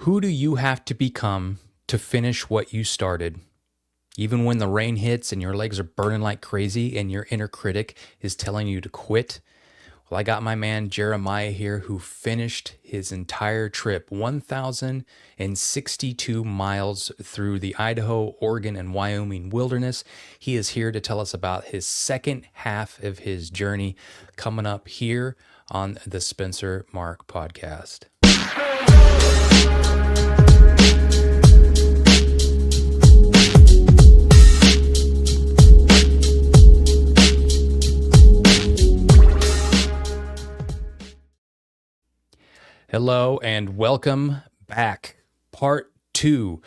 Who do you have to become to finish what you started? Even when the rain hits and your legs are burning like crazy and your inner critic is telling you to quit. Well, I got my man Jeremiah here who finished his entire trip, 1,062 miles through the Idaho, Oregon, and Wyoming wilderness. He is here to tell us about his second half of his journey coming up here on the Spencer Mark podcast. Hello and welcome back. Part 2.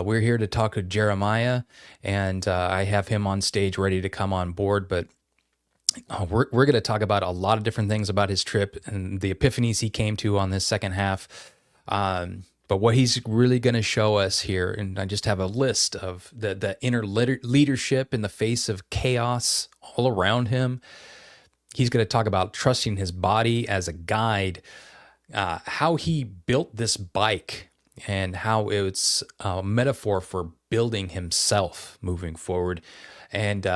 We're here to talk to Jeremiah, and I have him on stage ready to come on board, but we're going to talk about a lot of different things about his trip and the epiphanies he came to on this second half. But what he's really going to show us here, and I just have a list of the inner leadership in the face of chaos all around him. He's going to talk about trusting his body as a guide, how he built this bike and how it's a metaphor for building himself moving forward. And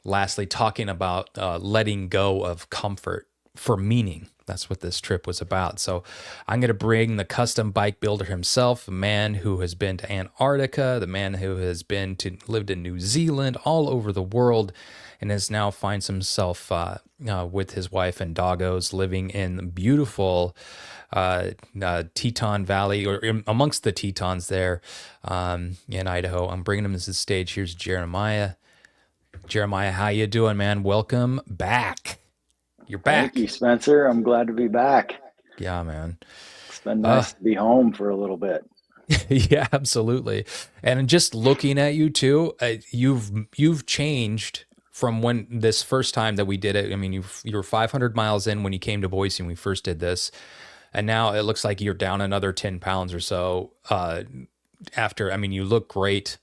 lastly, talking about letting go of comfort for meaning. That's what this trip was about. So I'm going to bring the custom bike builder himself, a man who has been to Antarctica, the man who has lived in New Zealand, all over the world, and has now finds himself with his wife and doggos living in the beautiful Teton Valley, or amongst the Tetons there in Idaho. I'm bringing him to the stage. Here's Jeremiah. Jeremiah, how you doing, man? Welcome back. You're back. Thank you, Spencer. I'm glad to be back. Yeah, man. It's been nice to be home for a little bit. Yeah, absolutely. And just looking at you too, you've changed from when this first time that we did it. I mean, you were 500 miles in when you came to Boise and we first did this, and now it looks like you're down another 10 pounds or so. After, I mean, you look great.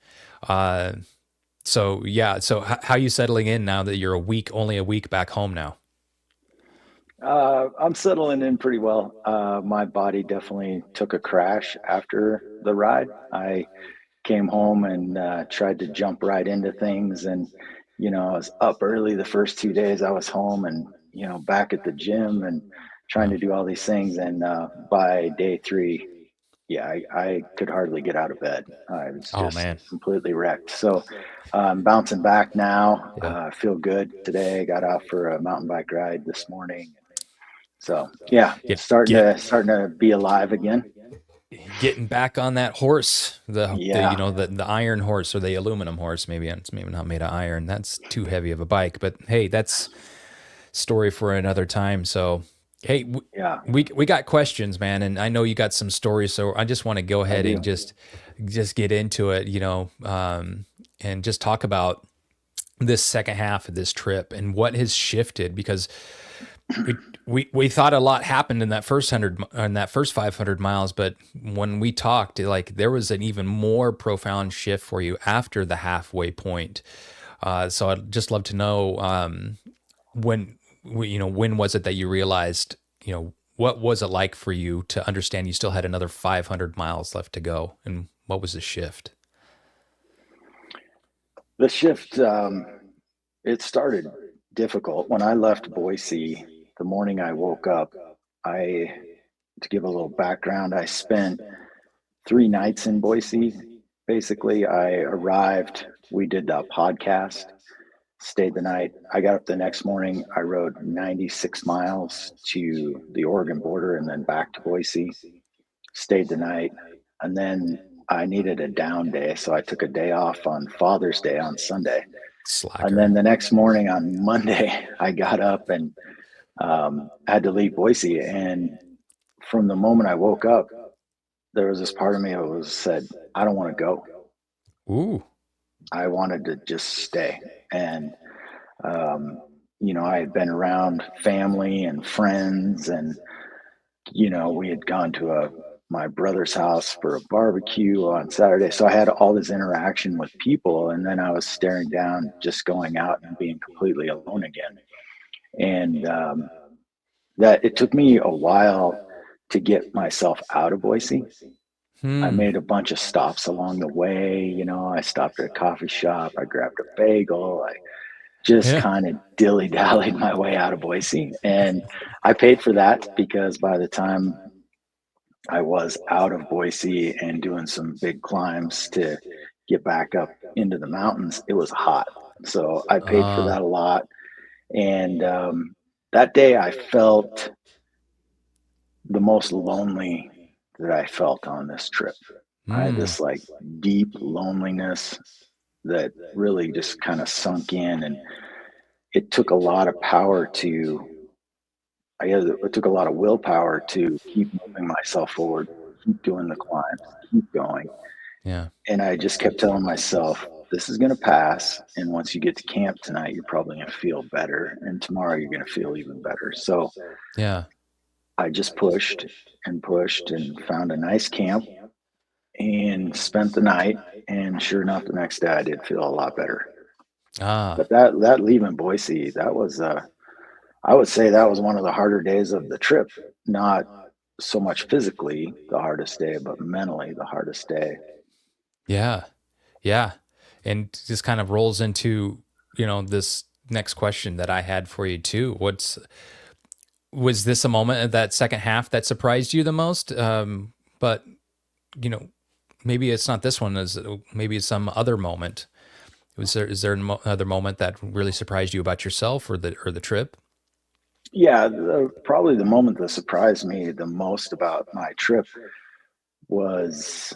So yeah. So how are you settling in now that you're only a week back home now? I'm settling in pretty well. My body definitely took a crash after the ride. I came home and tried to jump right into things. And, I was up early the first 2 days I was home and, back at the gym and trying to do all these things. And by day 3, yeah, I could hardly get out of bed. I was Oh just man. completely wrecked. So I'm bouncing back now. Yeah. I feel good today. I got out for a mountain bike ride this morning. So yeah, Get starting get to be alive again. getting back on that horse, Yeah, the iron horse or the aluminum horse. Maybe it's maybe not made of iron. That's too heavy of a bike. But hey, that's story for another time. So hey, yeah, we got questions, man, and I know you got some stories. So I just want to go I ahead and do. just get into it, and just talk about this second half of this trip and what has shifted because we thought a lot happened in that first 500 miles, but when we talked, like there was an even more profound shift for you after the halfway point. So I'd just love to know when was it that you realized, what was it like for you to understand you still had another 500 miles left to go, and what was the shift? The shift, it started difficult when I left Boise. The morning I woke up, I to give a little background, I spent 3 nights in Boise. Basically, I arrived. We did a podcast. Stayed the night. I got up the next morning. I rode 96 miles to the Oregon border and then back to Boise. Stayed the night. And then I needed a down day. So I took a day off on Father's Day on Sunday. And Slacker. then the next morning on Monday, I got up and had to leave Boise. And from the moment I woke up, there was this part of me that was said, I don't want to go. Ooh. I wanted to just stay. And um, I had been around family and friends, and we had gone to my brother's house for a barbecue on Saturday. So I had all this interaction with people, and then I was staring down, just going out and being completely alone again. And that it took me a while to get myself out of Boise. I Hmm. made a bunch of stops along the way. I stopped at a coffee shop. I grabbed a bagel. I just Yeah. kind of dilly dallied my way out of Boise. And I paid for that because by the time I was out of Boise and doing some big climbs to get back up into the mountains, it was hot. So I paid for Uh, that a lot. And that day I felt the most lonely that I felt on this trip. I had hmm. this like deep loneliness that really just kind of sunk in, and it took a lot of power to I guess it took a lot of willpower to keep moving myself forward, keep doing the climbs, keep going. Yeah. And I just kept telling myself, this is going to pass. And once you get to camp tonight, you're probably going to feel better. And tomorrow, you're going to feel even better. So Yeah. I just pushed and found a nice camp and spent the night. And sure enough, the next day, I did feel a lot better. Ah, But that leaving Boise, that was I would say that was one of the harder days of the trip. Not so much physically the hardest day, but mentally the hardest day. yeah. Yeah. And just kind of rolls into, this next question that I had for you too. Was this a moment of that second half that surprised you the most? But, you know, maybe it's not this one, maybe it's some other moment. Is there another moment that really surprised you about yourself or the trip? Yeah, probably the moment that surprised me the most about my trip was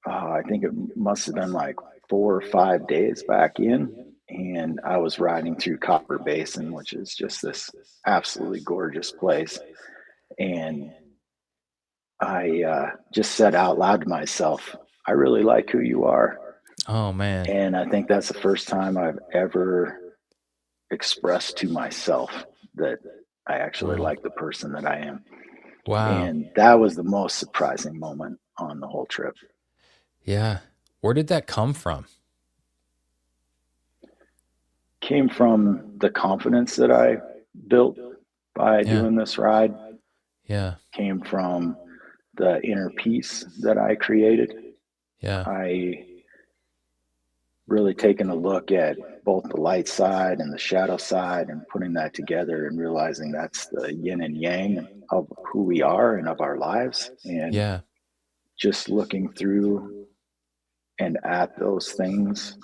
I think it must have been like 4 or 5 days back in, and I was riding through Copper Basin, which is just this absolutely gorgeous place. And I just said out loud to myself, I really like who you are. Oh man. And I think that's the first time I've ever expressed to myself that I actually Wow. like the person that I am. Wow. And that was the most surprising moment on the whole trip. Yeah. Where did that come from? Came from the confidence that I built by Yeah. doing this ride, Yeah. came from the inner peace that I created. Yeah. I really taken a look at both the light side and the shadow side and putting that together and realizing that's the yin and yang of who we are and of our lives. And Yeah. just looking through and at those things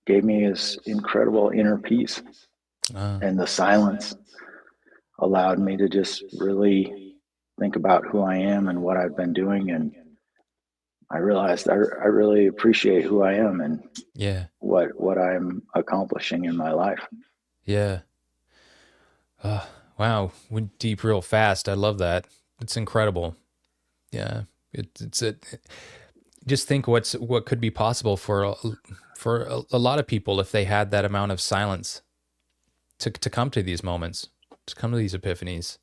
gave me this incredible inner peace. Uh, And the silence allowed me to just really think about who I am and what I've been doing. And I realized I really appreciate who I am and yeah. what I'm accomplishing in my life. Yeah. Wow. Went deep real fast. I love that. It's incredible. Yeah. It's just think what could be possible for a lot of people if they had that amount of silence to come to these moments, to come to these epiphanies.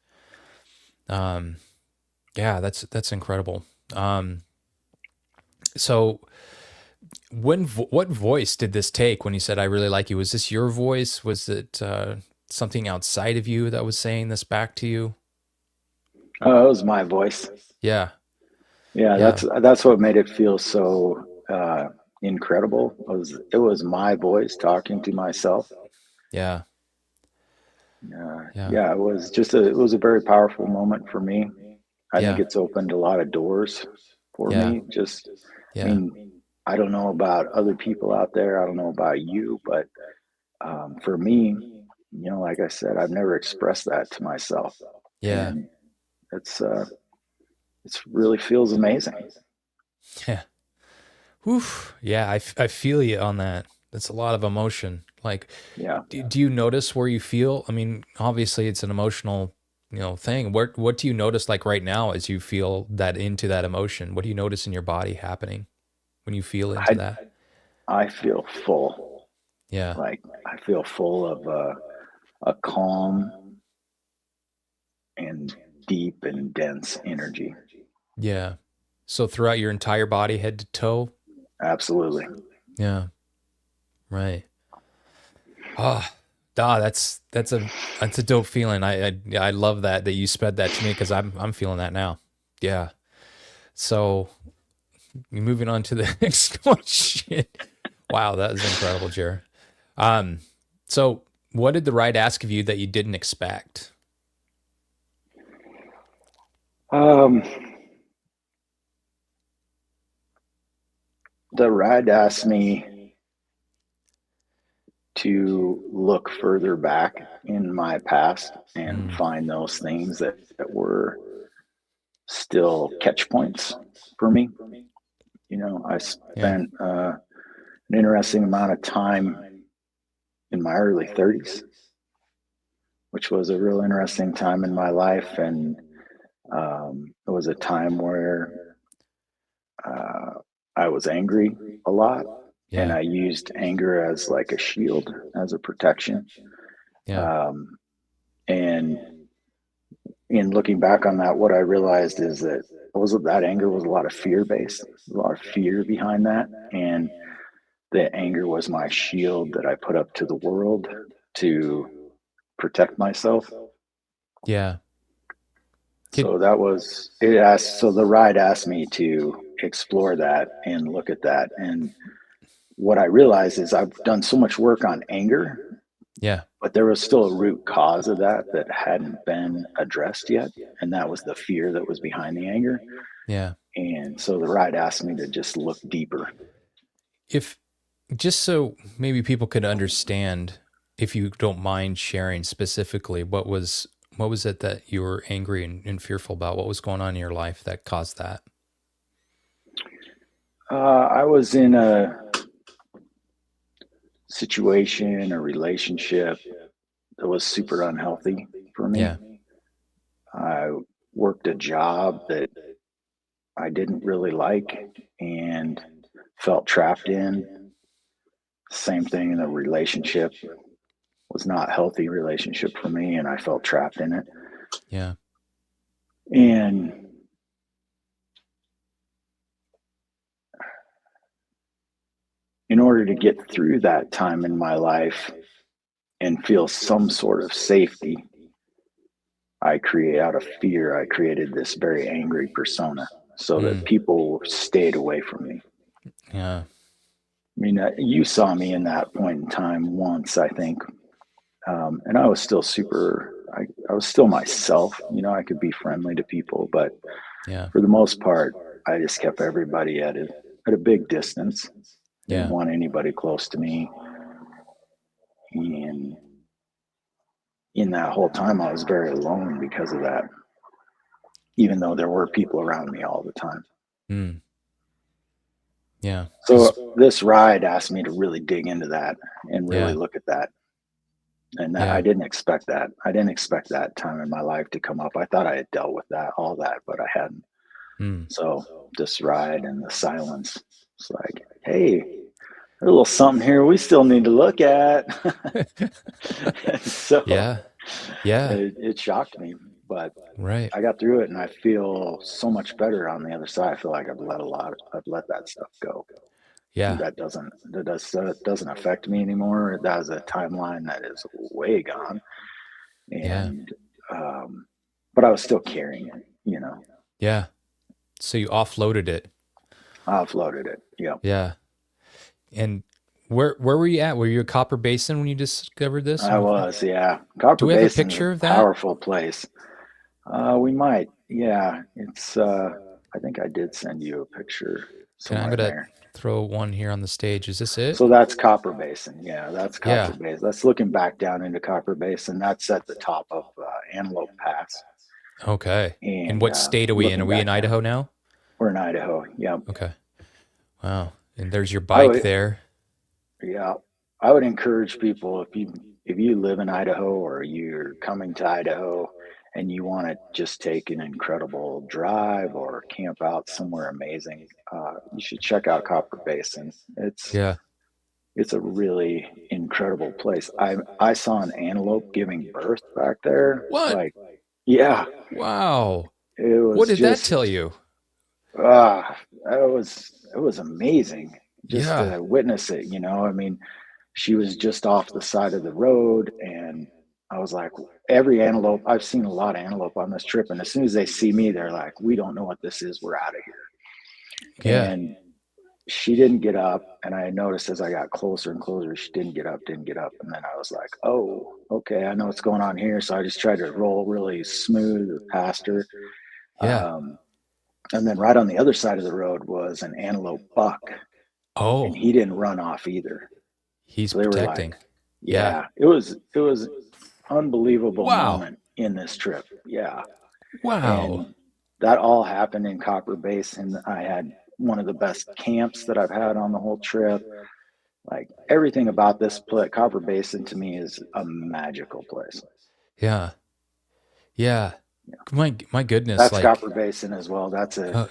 Um, yeah, that's incredible. So what voice did this take when you said I really like you? Was this your voice? Was it something outside of you that was saying this back to you? Oh, it was my voice. Yeah, Yeah, yeah, that's what made it feel so incredible. It was my voice talking to myself. yeah, yeah, Yeah, it was a very powerful moment for me. I think yeah, it's opened a lot of doors for yeah, me. Just, I yeah, mean, I don't know about other people out there. I don't know about you, but for me, like I said, I've never expressed that to myself, yeah, and it's it's really feels amazing. yeah. Whew. Yeah, I feel you on that. That's a lot of emotion. Like, Yeah, do you notice where you feel? I mean, obviously it's an emotional, thing. What do you notice like right now as you feel that into that emotion? What do you notice in your body happening when you feel into I that? I feel full. Yeah. Like I feel full of a calm and deep and dense energy. Yeah. So throughout your entire body, head to toe? Absolutely. Yeah. Right. Ah, that's a dope feeling. I love that you spread that to me because I'm feeling that now. Yeah. So moving on to the next question. Wow, that is incredible, Jared. Um, so what did the ride ask of you that you didn't expect? Um, the ride asked me to look further back in my past and Mm, find those things that were still catch points for me. I yeah, spent an interesting amount of time in my early 30s, which was a real interesting time in my life. And it was a time where uh, I was angry a lot, and yeah, I used anger as like a shield, as a protection. yeah, Um, and in looking back on that, what I realized is that anger was a lot of fear based, a lot of fear behind that, and the anger was my shield that I put up to the world to protect myself. yeah. Could So that was it. Asked, so the ride asked me to explore that and look at that. And what I realized is I've done so much work on anger, yeah, but there was still a root cause of that hadn't been addressed yet. And that was the fear that was behind the anger. yeah. And so the ride asked me to just look deeper. If just so maybe people could understand, if you don't mind sharing specifically, what was it that you were angry and fearful about? What was going on in your life that caused that? I was in a situation, a relationship that was super unhealthy for me. Yeah. I worked a job that I didn't really like and felt trapped in. Same thing in a relationship was not a healthy relationship for me, and I felt trapped in it. Yeah. And in order to get through that time in my life and feel some sort of safety, out of fear, I created this very angry persona so that Mm, people stayed away from me. yeah. I mean, you saw me in that point in time once, I think, and I was still I was still myself. I could be friendly to people, but Yeah. for the most part, I just kept everybody at a big distance. Didn't Yeah. want anybody close to me. And in that whole time, I was very alone because of that, even though there were people around me all the time. Mm, yeah. Because So this ride asked me to really dig into that and really yeah. look at that. And I Yeah. didn't expect that. I didn't expect that time in my life to come up. I thought I had dealt with all that, but I hadn't. Mm. So this ride and the silence, it's like, hey, there's a little something here we still need to look at. So Yeah. Yeah. it shocked me, but Right. I got through it and I feel so much better on the other side. I feel like I've let that stuff go. Yeah. That doesn't affect me anymore. That was a timeline that is way gone. Yeah. And, um, but I was still carrying it. Yeah. So you offloaded it. I offloaded it. Yep. Yeah. And where were you at? Were you at Copper Basin when you discovered this? I And was, yeah. do Copper we have a Basin's a picture of that? powerful place. We might, yeah. I think I did send you a picture Can I'm somewhere in gonna there. throw one here on the stage. Is this it? So that's Copper Basin. Yeah, that's Copper Yeah. Basin. That's looking back down into Copper Basin. That's at the top of Antelope Pass. Okay. And And what state are we in? Are looking we in back Idaho down, now? we're in Idaho. Yep. Okay. Wow. And there's your I bike would, there. yeah, I would encourage people if you live in Idaho or you're coming to Idaho and you want to just take an incredible drive or camp out somewhere amazing, you should check out Copper Basin. Yeah. It's a really incredible place. I saw an antelope giving birth back there. What? Like, yeah, Wow. it What was did that just tell you? it was amazing just Yeah. to witness it. I mean, she was just off the side of the road, and I was like, every antelope, I've seen a lot of antelope on this trip. And as soon as they see me, they're like, we don't know what this is. We're out of here. Yeah. And she didn't get up. And I noticed as I got closer and closer, she didn't get up, didn't get up. And then I was like, oh, okay, I know what's going on here. So I just tried to roll really smooth past her. Yeah. And then right on the other side of the road was an antelope buck, and Oh, he didn't run off either. he's So they were like, protecting. Yeah. yeah, it was unbelievable Wow. moment in this trip. Yeah. Wow. And that all happened in Copper Basin. I had one of the best camps that I've had on the whole trip. Like everything about this place, Copper Basin to me is a magical place. Yeah. Yeah. My goodness. That's Like, Copper Basin as well. uh,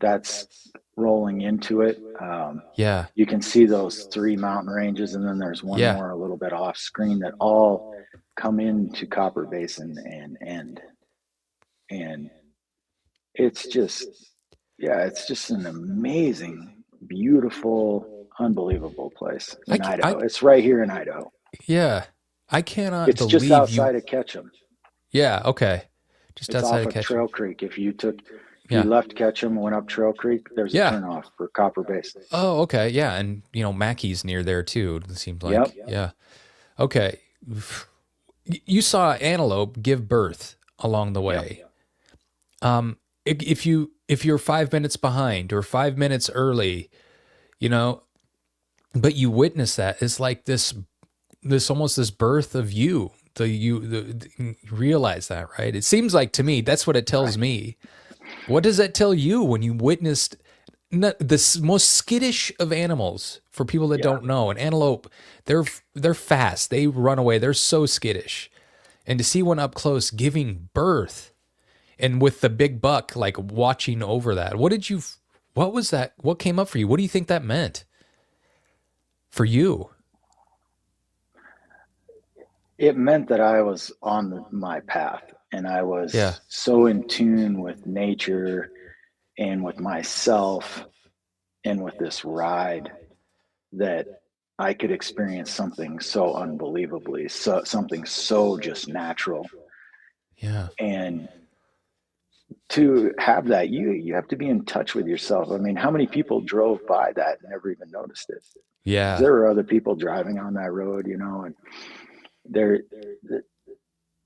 That's rolling into it. yeah. You can see those three mountain ranges, and then there's one Yeah. more a little bit off screen that all come into Copper Basin and end. And it's just, yeah, it's just an amazing, beautiful, unbelievable place I, in I, Idaho. It's right here in Idaho. yeah. I cannot It's just believe you. outside of Ketchum. Yeah. Okay. Just It's outside off of of Ketchum. Trail Creek. If you Yeah. left Ketchum and went up Trail Creek, there's a Yeah. turnoff for Copper Basin. Oh, okay. Yeah. And, Mackey's near there too, it seemed Yep. like. Yeah. Okay. You saw antelope give birth along the Yep. way. If you're 5 minutes behind or 5 minutes early, you know, but you witness that, it's like this almost this birth of you. You realize that, right? It seems like to me that's what it tells Right. me. What does that tell you when you witnessed the most skittish of animals? For people that Yeah. don't know, an antelope, they're fast. They run away. They're so skittish, and to see one up close giving birth, and with the big buck like watching over that, what was that? What came up for you? What do you think that meant for you? It meant that I was on my path and I Yeah, was so in tune with nature and with myself and with this ride that I could experience something so unbelievably, something so just natural. yeah, And to have that, you have to be in touch with yourself. I mean, how many people drove by that and never even noticed it? Because yeah, there were other people driving on that road, and there,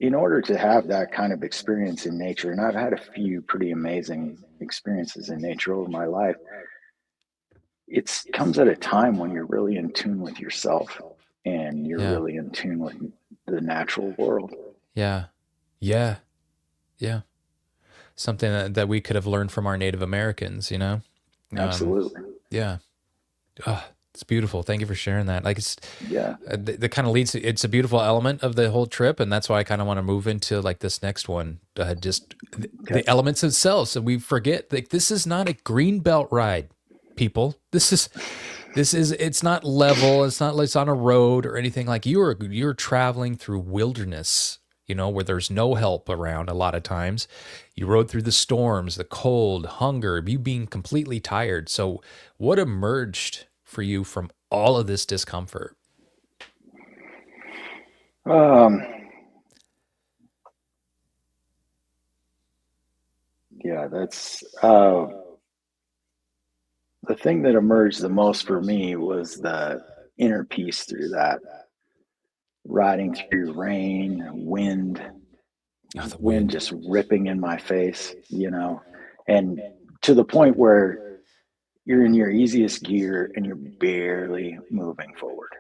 in order to have that kind of experience in nature, and I've had a few pretty amazing experiences in nature over my life, it comes at a time when you're really in tune with yourself and you're yeah, really in tune with the natural world. yeah, yeah, yeah. Something that we could have learned from our Native Americans. Um, Absolutely. yeah. Oh, it's beautiful. Thank you for sharing that. Like it's Yeah. that kind of leads. It's a beautiful element of the whole trip, and that's why I kind of want to move into like this next one. Just Okay. the elements themselves, so we forget like this is not a green belt ride, people. This is it's not level. It's not like it's on a road or anything. Like you're traveling through wilderness. Where there's no help around a lot of times. You rode through the storms, the cold, hunger, you being completely tired. So, what emerged for you from all of this discomfort? Um, yeah, that's the thing that emerged the most for me was the inner peace through that, riding through rain, wind, Oh, the wind wind. just ripping in my face, and to the point where you're in your easiest gear and you're barely moving forward.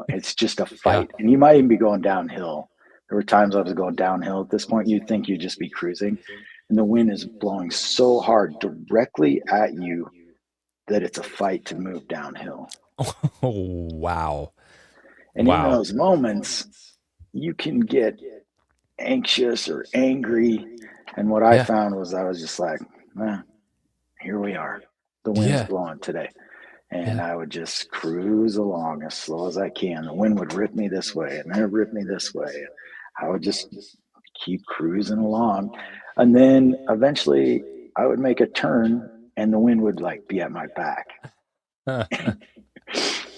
It's just a Yeah. fight. And you might even be going downhill. There were times I was going downhill. At this point, you'd think you'd just be cruising. And the wind is blowing so hard directly at you that it's a fight to move downhill. Oh, wow. And in Wow. those moments, you can get anxious or angry. And what I Yeah. found was I was just like, here we are. The wind's Yeah. blowing today. And Yeah. I would just cruise along as slow as I can. The wind would rip me this way and then it rip me this way. I would just keep cruising along. And then eventually I would make a turn and the wind would like be at my back.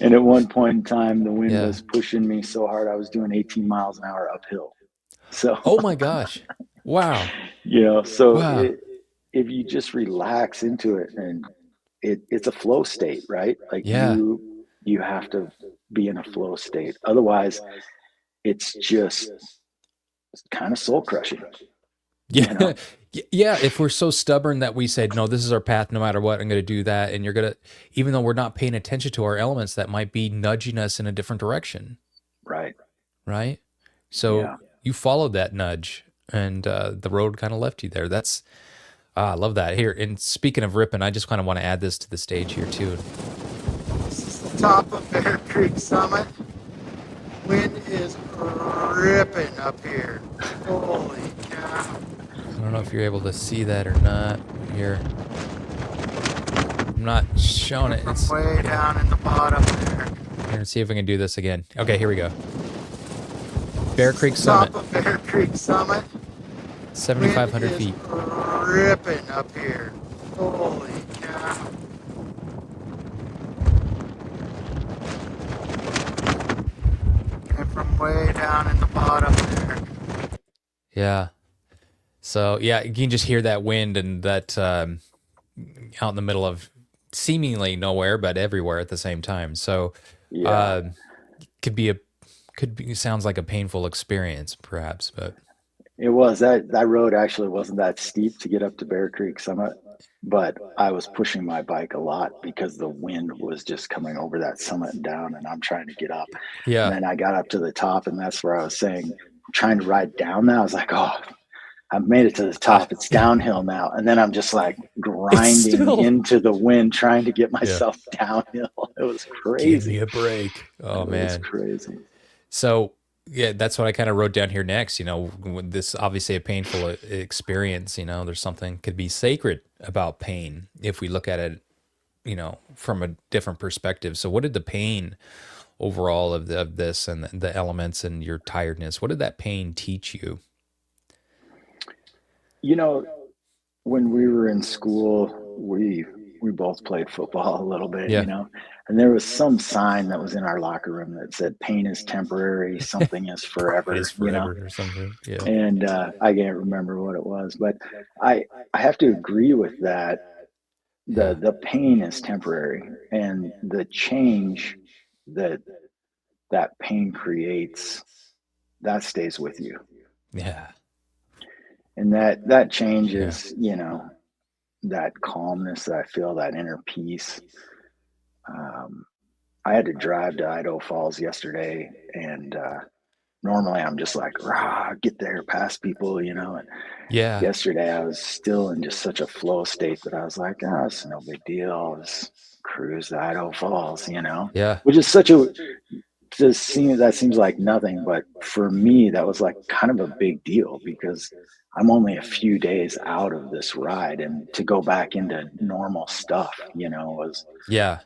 And at one point in time, the wind Yeah. was pushing me so hard, I was doing 18 miles an hour uphill. So, Oh my gosh. Wow. so Wow. if you just relax into it, and it's a flow state, right? Like Yeah. you have to be in a flow state. Otherwise, it's just kind of soul crushing, you Yeah. know? Yeah. If we're so stubborn that we said, no, this is our path no matter what, I'm going to do that. And you're going to, even though we're not paying attention to our elements, that might be nudging us in a different direction. Right. Right. So Yeah. you followed that nudge and the road kind of left you there. I love that. Here, and speaking of ripping, I just kind of want to add this to the stage here too. This is the top of Bear Creek Summit. Wind is ripping up here. Holy cow. I don't know if you're able to see that or not here. I'm not showing it. From It's way down in the bottom there. here. See if we can do this again. Okay, here we go. Bear Creek This is the Summit, top of Bear Creek Summit. 7,500 Wind is feet. ripping up here. Holy cow. And from way down in the bottom there. Yeah. So yeah, you can just hear that wind and that out in the middle of seemingly nowhere, but everywhere at the same time. So Yeah. could be sounds like a painful experience, perhaps, but It was that road actually wasn't that steep to get up to Bear Creek Summit, but I was pushing my bike a lot because the wind was just coming over that summit and down, and I'm trying to get up. And yeah. then I got up to the top, and that's where I was saying, trying to ride down that. I was like, oh, I've made it to the top. It's downhill now. And then I'm just like grinding still into the wind, trying to get Yeah. myself downhill. It was Give me crazy. a break. Oh It was man. crazy. So yeah, that's what I kind of wrote down here next. When this obviously a painful experience. There's something could be sacred about pain if we look at it, from a different perspective. So, what did the pain overall of this and the elements and your tiredness? What did that pain teach you? You know, when we were in school, we both played football a little bit, Yeah, and there was some sign that was in our locker room that said pain is temporary, something is pride is forever. forever or something. Yeah, And I can't remember what it was, but I have to agree with that. yeah, The pain is temporary, and the change that that pain creates, that stays with you. yeah, And that change yeah, is, that calmness that I feel, that inner peace. Um, I had to drive to Idaho Falls yesterday, and normally I'm just like, rah, get there, past people. And yeah, yesterday I was still in just such a flow state that I was like, oh, it's no big deal. I'll just cruise to Idaho Falls, yeah, which is that seems like nothing, but for me, that was like kind of a big deal because I'm only a few days out of this ride, and to go back into normal stuff, was yeah,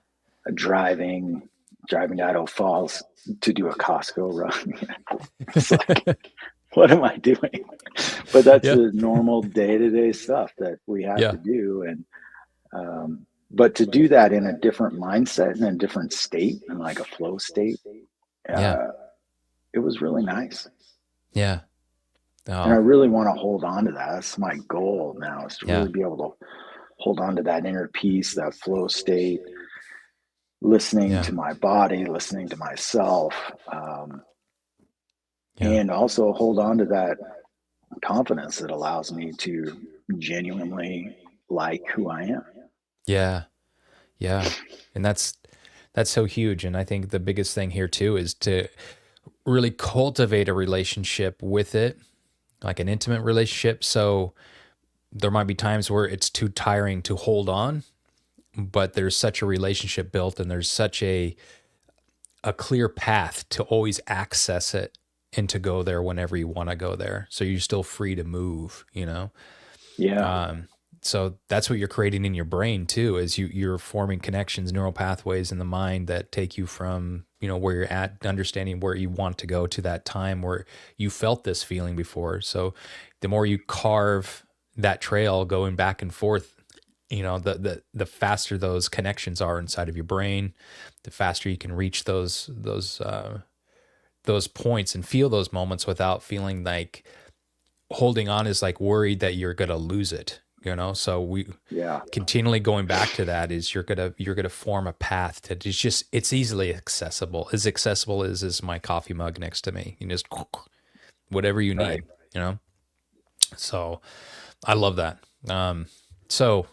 driving to Idaho Falls to do a Costco run. It's like, what am I doing? But that's yeah, the normal day-to-day stuff that we have yeah, to do. And but to do that in a different mindset and a different state, and like a flow state, yeah, uh, it was really nice. yeah. And I Oh, really want to hold on to that. That's my goal now, is to yeah, really be able to hold on to that inner peace, that flow state, listening yeah, to my body, listening to myself, yeah, and also hold on to that confidence that allows me to genuinely like who I am. yeah, yeah. And that's so huge. And I think the biggest thing here too is to really cultivate a relationship with it, like an intimate relationship. So there might be times where it's too tiring to hold on, but there's such a relationship built and there's such a clear path to always access it and to go there whenever you want to go there. So you're still free to move. Yeah. So that's what you're creating in your brain too, is you're forming connections, neural pathways in the mind that take you from, where you're at, understanding where you want to go to that time where you felt this feeling before. So the more you carve that trail going back and forth the faster those connections are inside of your brain, the faster you can reach those points and feel those moments without feeling like holding on is like worried that you're going to lose it, so we Yeah. continually going back to that is you're going to form a path that is just, it's easily accessible as my coffee mug next to me. You just whatever you Right. need, so I love that. So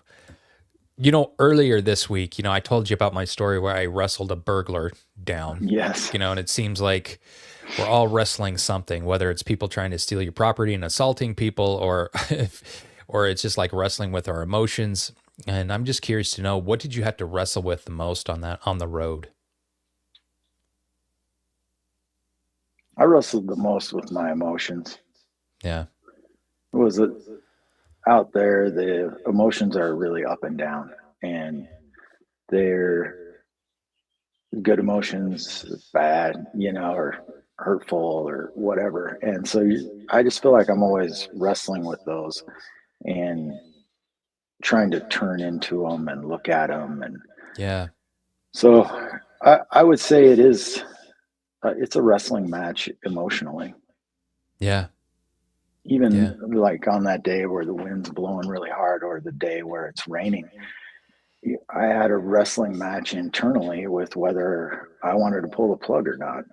earlier this week, I told you about my story where I wrestled a burglar down, Yes. and it seems like we're all wrestling something, whether it's people trying to steal your property and assaulting people, or or it's just like wrestling with our emotions. And I'm just curious to know, what did you have to wrestle with the most on the road? I wrestled the most with my emotions. Yeah. It was out there, the emotions are really up and down, and they're good emotions, bad, or hurtful or whatever. And so I just feel like I'm always wrestling with those and trying to turn into them and look at them. And Yeah. so I would say it's a wrestling match emotionally. Yeah. Even Yeah. like on that day where the wind's blowing really hard or the day where it's raining, I had a wrestling match internally with whether I wanted to pull the plug or not,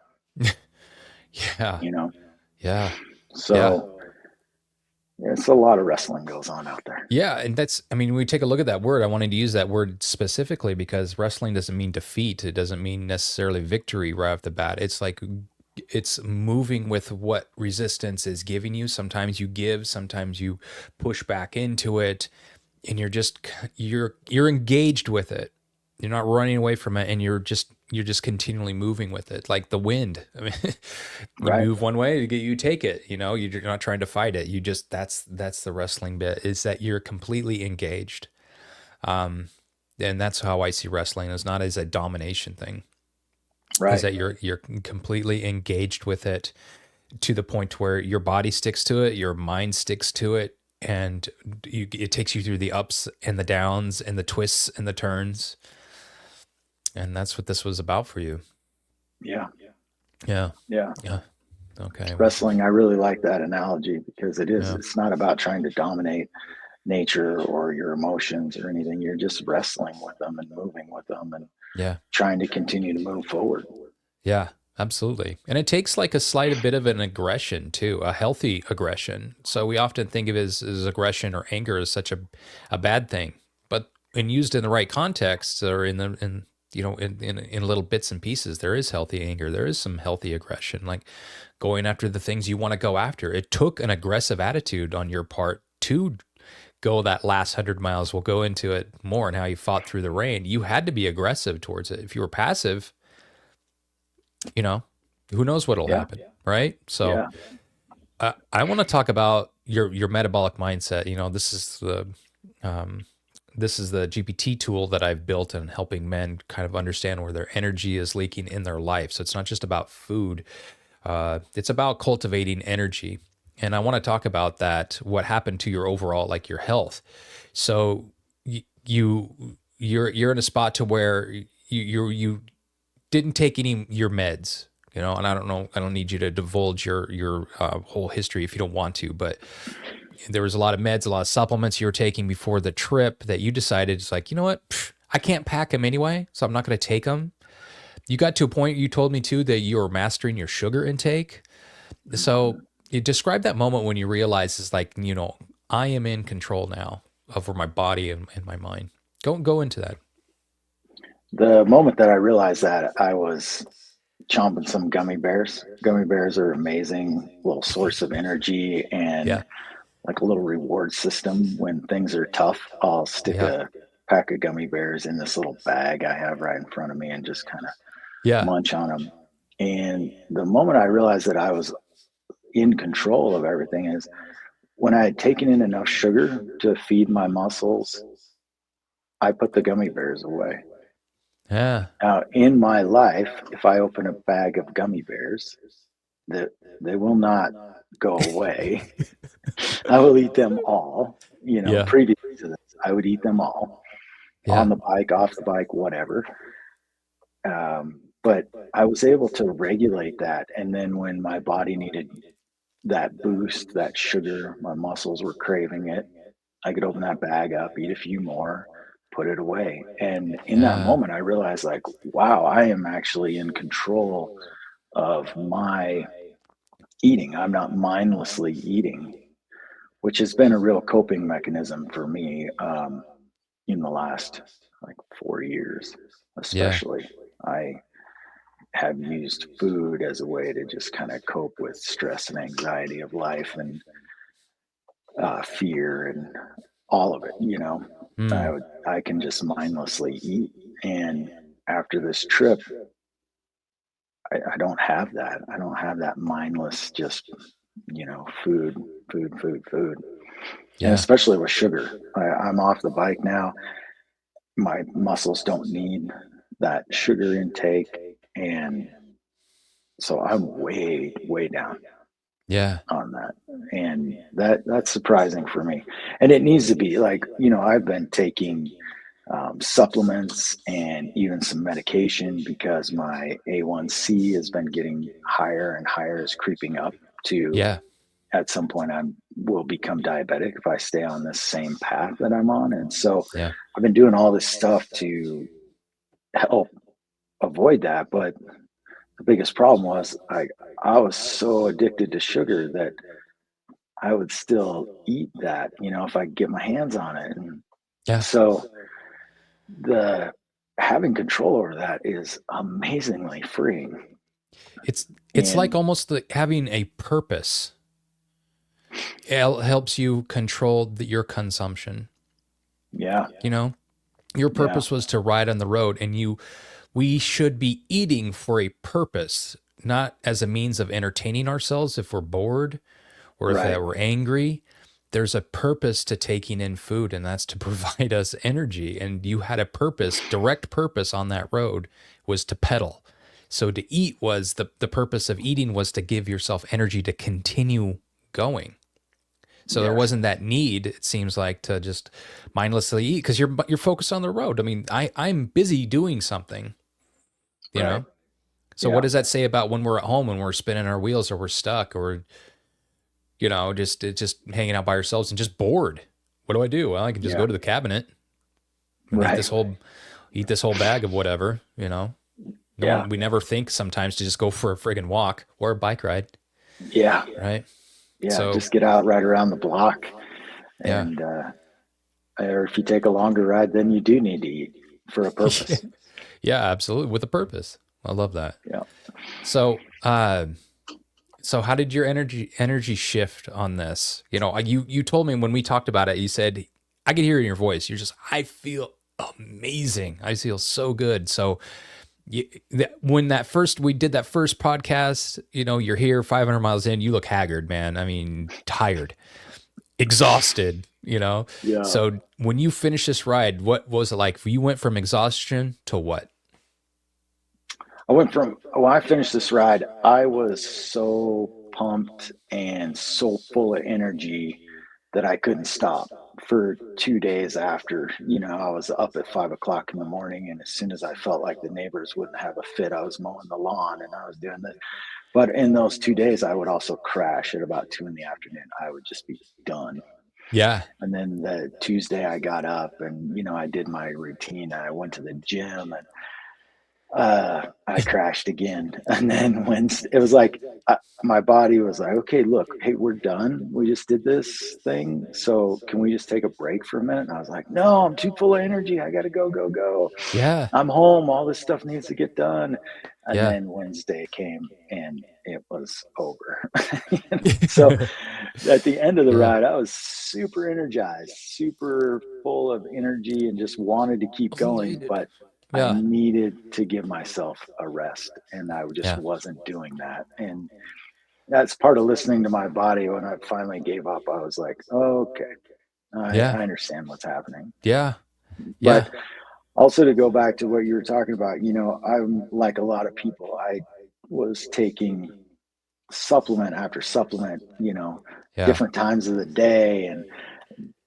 Yeah. you know? Yeah. Yeah. So it's a lot of wrestling goes on out there. Yeah, and when we take a look at that word, I wanted to use that word specifically because wrestling doesn't mean defeat. It doesn't mean necessarily victory right off the bat. It's like it's moving with what resistance is giving you. Sometimes you give, sometimes you push back into it, and you're engaged with it. You're not running away from it, and you're just continually moving with it, like the wind. I mean, you Right. move one way, you take it. You're not trying to fight it. You just that's the wrestling bit, is that you're completely engaged. And that's how I see wrestling, is not as a domination thing, is Right. that you're completely engaged with it to the point where your body sticks to it, your mind sticks to it, and it takes you through the ups and the downs and the twists and the turns. And that's what this was about for you. Yeah. Yeah. Yeah. Yeah. Okay. Wrestling, I really like that analogy because Yeah. it's not about trying to dominate nature or your emotions or anything. You're just wrestling with them and moving with them and Yeah. trying to continue to move forward. Yeah. Absolutely. And it takes like a slight bit of an aggression too, a healthy aggression. So we often think of it as aggression or anger as such a bad thing. But when used in the right context, or in little bits and pieces, there is healthy anger. There is some healthy aggression, like going after the things you want to go after. It took an aggressive attitude on your part to go that last 100 miles. We'll go into it more and how you fought through the rain. You had to be aggressive towards it. If you were passive, who knows what'll Yeah. happen, right? So Yeah. I want to talk about your metabolic mindset. This is the GPT tool that I've built in helping men kind of understand where their energy is leaking in their life. So it's not just about food. It's about cultivating energy. And I want to talk about that, what happened to your overall, like your health. So you're in a spot to where you didn't take any your meds, and I don't know, I don't need you to divulge your whole history if you don't want to, but there was a lot of meds, a lot of supplements you were taking before the trip that you decided, it's like, you know what, I can't pack them anyway, so I'm not going to take them. You got to a point, you told me too, that you were mastering your sugar intake. So you describe that moment when you realize, it's like, I am in control now over my body and my mind. Go into that. The moment that I realized that, I was chomping some gummy bears. Gummy bears are amazing little source of energy and Yeah. like a little reward system. When things are tough, I'll stick Yeah. a pack of gummy bears in this little bag I have right in front of me and just kind of Yeah. munch on them. And the moment I realized that I was in control of everything is when I had taken in enough sugar to feed my muscles, I put the gummy bears away. Yeah. Now, in my life, if I open a bag of gummy bears, that they will not go away. I will eat them all, Yeah. previous to this. I would eat them all Yeah. on the bike, off the bike, whatever. But I was able to regulate that. And then when my body needed that boost, that sugar, my muscles were craving it, I could open that bag up, eat a few more, put it away. And in that Yeah. moment, I realized, like, wow, I am actually in control of my eating. I'm not mindlessly eating, which has been a real coping mechanism for me in the last like 4 years, Yeah. especially. I have used food as a way to just kind of cope with stress and anxiety of life and fear and all of it. Mm. I can just mindlessly eat, and after this trip, I don't have that. I don't have that mindless just food, food, food, food, and Yeah. especially with sugar. I'm off the bike now. My muscles don't need that sugar intake, and so I'm way, way down Yeah. on that. And that's surprising for me. And it needs to be like, I've been taking supplements and even some medication because my A1C has been getting higher and higher, is creeping up to, Yeah. at some point I will become diabetic if I stay on this same path that I'm on. And so Yeah. I've been doing all this stuff to help avoid that. But the biggest problem was I was so addicted to sugar that I would still eat that, if I get my hands on it. And Yeah. so the having control over that is amazingly freeing. It's like And almost like having a purpose. It helps you control your consumption. yeah, You know, your yeah, purpose was to ride on the road, and we should be eating for a purpose, not as a means of entertaining ourselves if we're bored or if right. we're angry. There's a purpose to taking in food, and that's to provide us energy. And you had a purpose, direct purpose on that road was to pedal. So to eat was the purpose of eating was to give yourself energy to continue going. So there Yes, wasn't that need, it seems like, to just mindlessly eat because you're focused on the road. I mean, I'm busy doing something, you right. know. So what Yeah, does that say about when we're at home, when we're spinning our wheels, or we're stuck, or just hanging out by ourselves and just bored? What do I do? Well, I can just yeah, go to the cabinet and right. eat this whole bag of whatever. No Yeah, one, we never think sometimes to just go for a friggin' walk or a bike ride, yeah, right? yeah. So Just get out right around the block. yeah, And, or if you take a longer ride, then you do need to eat for a yeah, purpose. yeah, absolutely, with a purpose. I love that. Yeah. So, so how did your energy shift on this? You told me when we talked about it, you said I could hear it in your voice. You're just I feel amazing. I feel so good. So when we did that first podcast, you're here 500 miles in, you look haggard, man. I mean, tired, exhausted. Yeah. So when you finished this ride, what was it like? You went from exhaustion to what? When I finished this ride, I was so pumped and so full of energy that I couldn't stop for 2 days after. I was up at 5 o'clock in the morning, and as soon as I felt like the neighbors wouldn't have a fit, I was mowing the lawn and I was doing this. But in those 2 days, I would also crash at about 2 in the afternoon. I would just be done. Yeah, And then the Tuesday, I got up and I did my routine. I went to the gym and I crashed again. And then Wednesday, it was like my body was like, okay, look, hey, we're done. We just did this thing. So can we just take a break for a minute? And I was like, no, I'm too full of energy. I got to go, go, go. yeah, I'm home. All this stuff needs to get done. And yeah, then Wednesday came and it was over. So at the end of the yeah. ride, I was super energized, super full of energy, and just wanted to keep going. Elated. But I Yeah, needed to give myself a rest, and I just yeah, wasn't doing that. And that's part of listening to my body. When I finally gave up, I was like, oh, okay, yeah, I understand what's happening. yeah, yeah, But also to go back to what you were talking about, I'm like a lot of people. I was taking supplement after supplement, yeah, different times of the day, and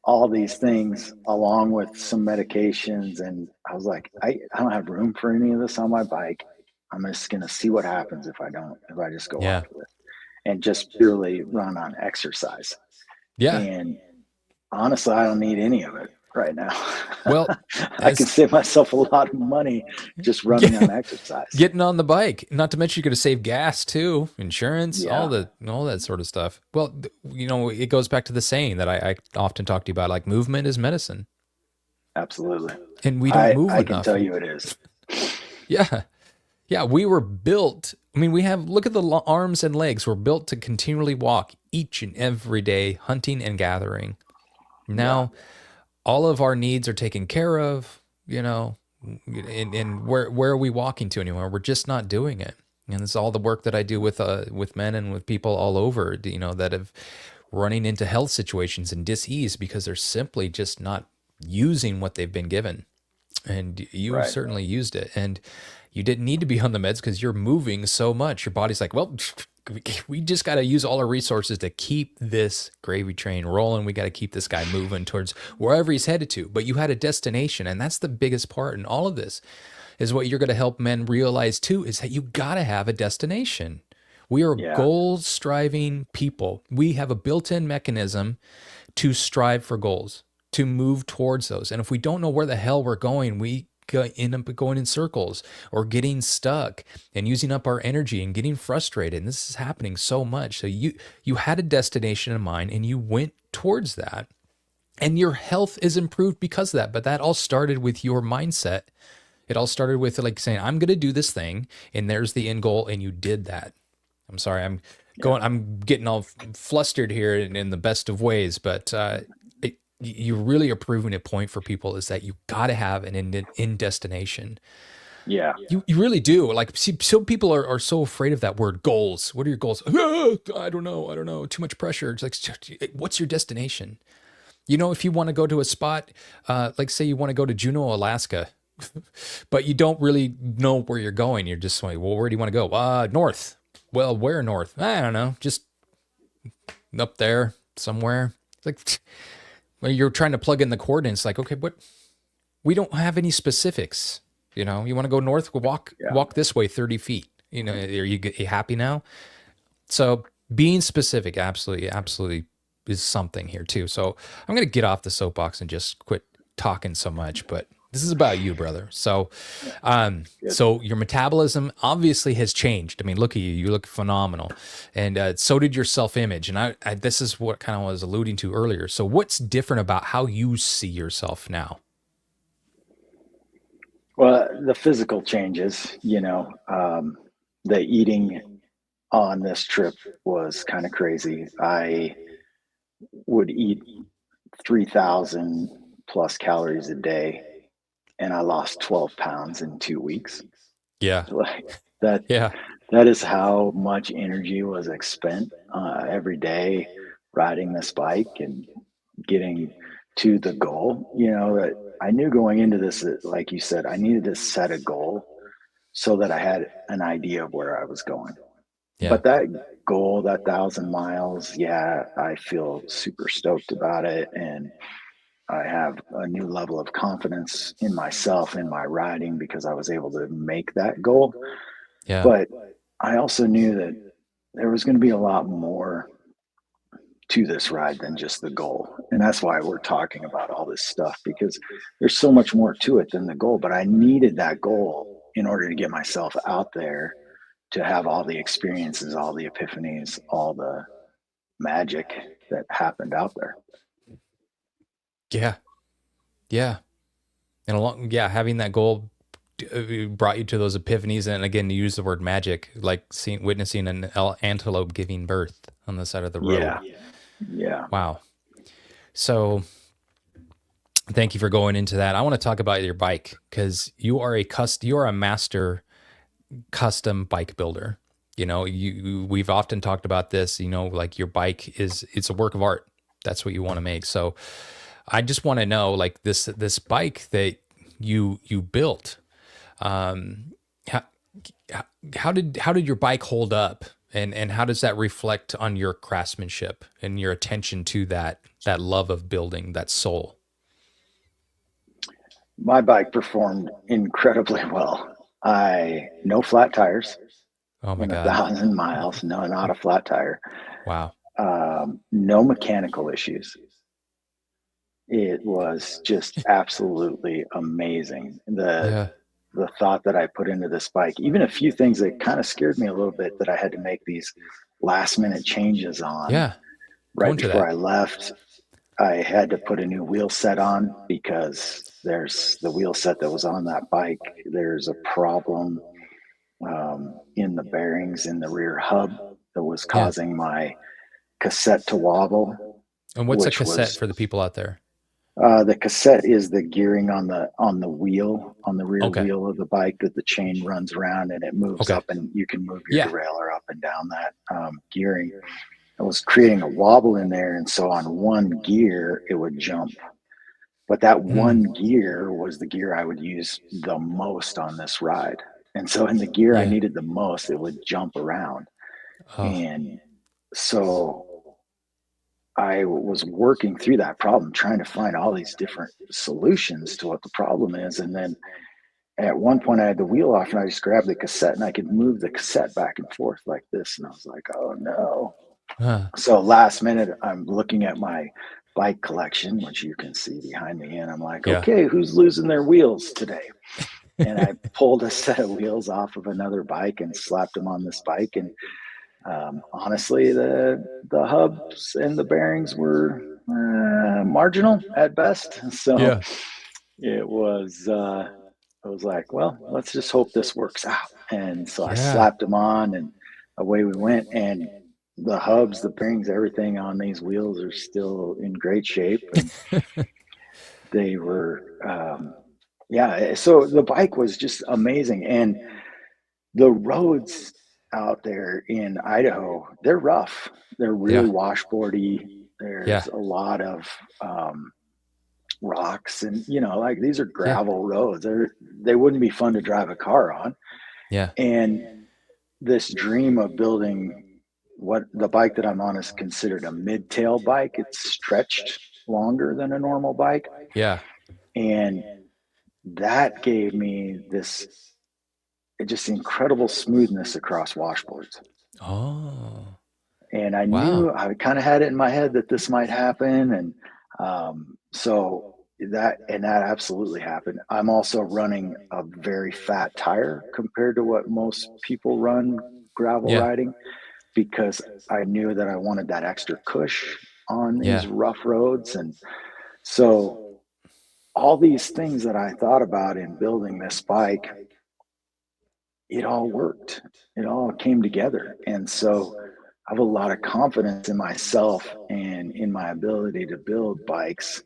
all these things along with some medications. And I was like, I don't have room for any of this on my bike. I'm just going to see what happens if I just go off Yeah. of this and just purely run on exercise. Yeah. And honestly, I don't need any of it right now. Well, I can as save myself a lot of money just running on exercise. getting on the bike, not to mention you're going to save gas too, insurance, Yeah, all that sort of stuff. Well, it goes back to the saying that I often talk to you about, like movement is medicine, absolutely. and we don't move I can enough. tell you it is. Yeah. Yeah, we were built. I mean, look at the arms and legs. We're built to continually walk each and every day, hunting and gathering. Yeah, Now, all of our needs are taken care of, and where are we walking to anymore? We're just not doing it. And it's all the work that I do with men and with people all over, that have running into health situations and dis-ease because they're simply just not using what they've been given. And you right. certainly used it. And you didn't need to be on the meds because you're moving so much. Your body's like, well, we just got to use all our resources to keep this gravy train rolling. We got to keep this guy moving towards wherever he's headed to. But you had a destination. And that's the biggest part in all of this, is what you're going to help men realize too, is that you got to have a destination. We are Yeah, goal striving people. We have a built-in mechanism to strive for goals, to move towards those. And if we don't know where the hell we're going, we end up going in circles or getting stuck and using up our energy and getting frustrated. And this is happening so much. So you had a destination in mind and you went towards that. And your health is improved because of that. But that all started with your mindset. It all started with like saying, I'm going to do this thing, and there's the end goal, and you did that. I'm sorry, yeah, I'm getting all flustered here in the best of ways, but you really are proving a point for people, is that you got to have an in destination. yeah, You really do. Like, see, some people are so afraid of that word goals. What are your goals? I don't know. Too much pressure. It's like, what's your destination? If you want to go to a spot, like say you want to go to Juneau, Alaska, but you don't really know where you're going. You're just like, well, where do you want to go? North. Well, where north? I don't know. Just up there somewhere. It's like, when you're trying to plug in the coordinates, like, okay, what? We don't have any specifics. You want to go north? yeah, Walk this way 30 feet. Are you happy now? So being specific, absolutely is something here too. So I'm going to get off the soapbox and just quit talking so much, but this is about you, brother. So, good. so your metabolism obviously has changed. I mean, look at you; you look phenomenal, and so did your self-image. And this is what kind of was alluding to earlier. So, what's different about how you see yourself now? Well, the physical changes, the eating on this trip was kind of crazy. I would eat 3,000 plus calories a day, and I lost 12 pounds in 2 weeks. Yeah, Like that, yeah, that is how much energy was expended every day riding this bike and getting to the goal. That I knew going into this, that, like you said, I needed to set a goal so that I had an idea of where I was going. yeah, But that goal, that 1,000 miles, yeah, I feel super stoked about it. And I have a new level of confidence in myself, in my riding, because I was able to make that goal. yeah, But I also knew that there was going to be a lot more to this ride than just the goal. And that's why we're talking about all this stuff, because there's so much more to it than the goal. But I needed that goal in order to get myself out there to have all the experiences, all the epiphanies, all the magic that happened out there. yeah, yeah. And having that goal brought you to those epiphanies. And again, to use the word magic, like witnessing an antelope giving birth on the side of the road. Yeah. Yeah. Wow. So thank you for going into that. I want to talk about your bike, because you are a master custom bike builder. We've often talked about this, like your bike it's a work of art. That's what you want to make. So I just want to know, like, this bike that you built, um, how, how did your bike hold up, and how does that reflect on your craftsmanship and your attention to that that love of building, that soul? My bike performed incredibly well. No flat tires Oh my in a God. 1,000 miles. No, not a flat tire. Wow. No mechanical issues. It was just absolutely amazing. Yeah. The thought that I put into this bike, even a few things that kind of scared me a little bit that I had to make these last minute changes on Yeah. Go right into before that. I left. I had to put a new wheel set on because there's the wheel set that was on that bike. There's a problem in the bearings in the rear hub that was Yeah. causing my cassette to wobble, And what's a which cassette was for the people out there? the cassette is the gearing on the wheel on the rear Okay. wheel of the bike that the chain runs around and it moves Okay. up and you can move your Yeah. derailleur up and down that gearing. It was creating a wobble in there, and so on one gear it would jump. But that Mm. one gear was the gear I would use the most on this ride. And so in the gear I Yeah. needed the most, it would jump around. Oh, And so I was working through that problem, trying to find all these different solutions to what the problem is. And then at one point, I had the wheel off and I just grabbed the cassette and I could move the cassette back and forth like this. And I was like, oh no. huh. So last minute, I'm looking at my bike collection, which you can see behind me. And I'm like, Yeah. okay, who's losing their wheels today? And I pulled a set of wheels off of another bike and slapped them on this bike. And honestly, the hubs and the bearings were marginal at best. So Yeah. it was I was like, well, let's just hope this works out. And so I Yeah. slapped them on, and away we went. And the hubs, the bearings, everything on these wheels are still in great shape, and they were. Yeah, so the bike was just amazing, and the roads out there in Idaho, they're rough. They're really Yeah. washboardy. Yeah. There's a lot of um, rocks, and like these are Yeah. gravel roads. They wouldn't be fun to drive a car on. Yeah. And this dream of building what the bike that I'm on is considered a mid-tail bike. It's stretched longer than a normal bike, Yeah. and that gave me this just incredible smoothness across washboards. Oh, And I wow. knew I kind of had it in my head that this might happen, and so that absolutely happened. I'm also running a very fat tire compared to what most people run gravel Yeah. riding because I knew that I wanted that extra cush on these Yeah. rough roads. And so all these things that I thought about in building this bike, it all worked. It all came together. And so I have a lot of confidence in myself and in my ability to build bikes.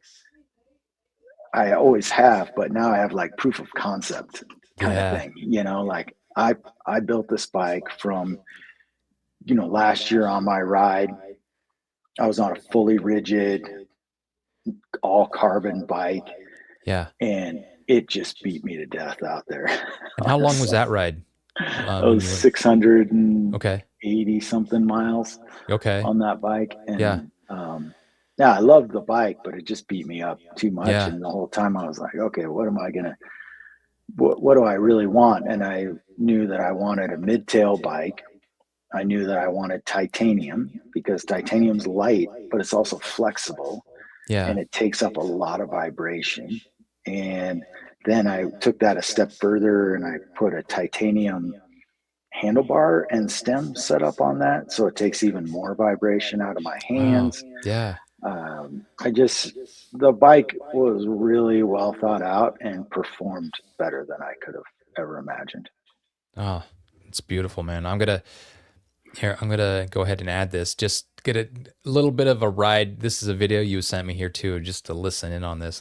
I always have, but now I have like proof of concept kind of Yeah. thing. Like I built this bike from, last year on my ride, I was on a fully rigid, all carbon bike, Yeah. and it just beat me to death out there. And how long was Honestly, that ride? I When was you went? 680 Okay. something miles Okay. on that bike, Yeah. and yeah, I loved the bike, but it just beat me up too much. Yeah. And the whole time I was like, okay, what am I gonna? What do I really want? And I knew that I wanted a mid-tail bike. I knew that I wanted titanium because titanium's light, but it's also flexible Yeah. and it takes up a lot of vibration. And then I took that a step further and I put a titanium handlebar and stem setup on that. So it takes even more vibration out of my Wow. hands. Yeah. The bike was really well thought out and performed better than I could have ever imagined. Oh, it's beautiful, man. I'm gonna go ahead and add this. Just get a little bit of a ride. This is a video you sent me here too, just to listen in on this.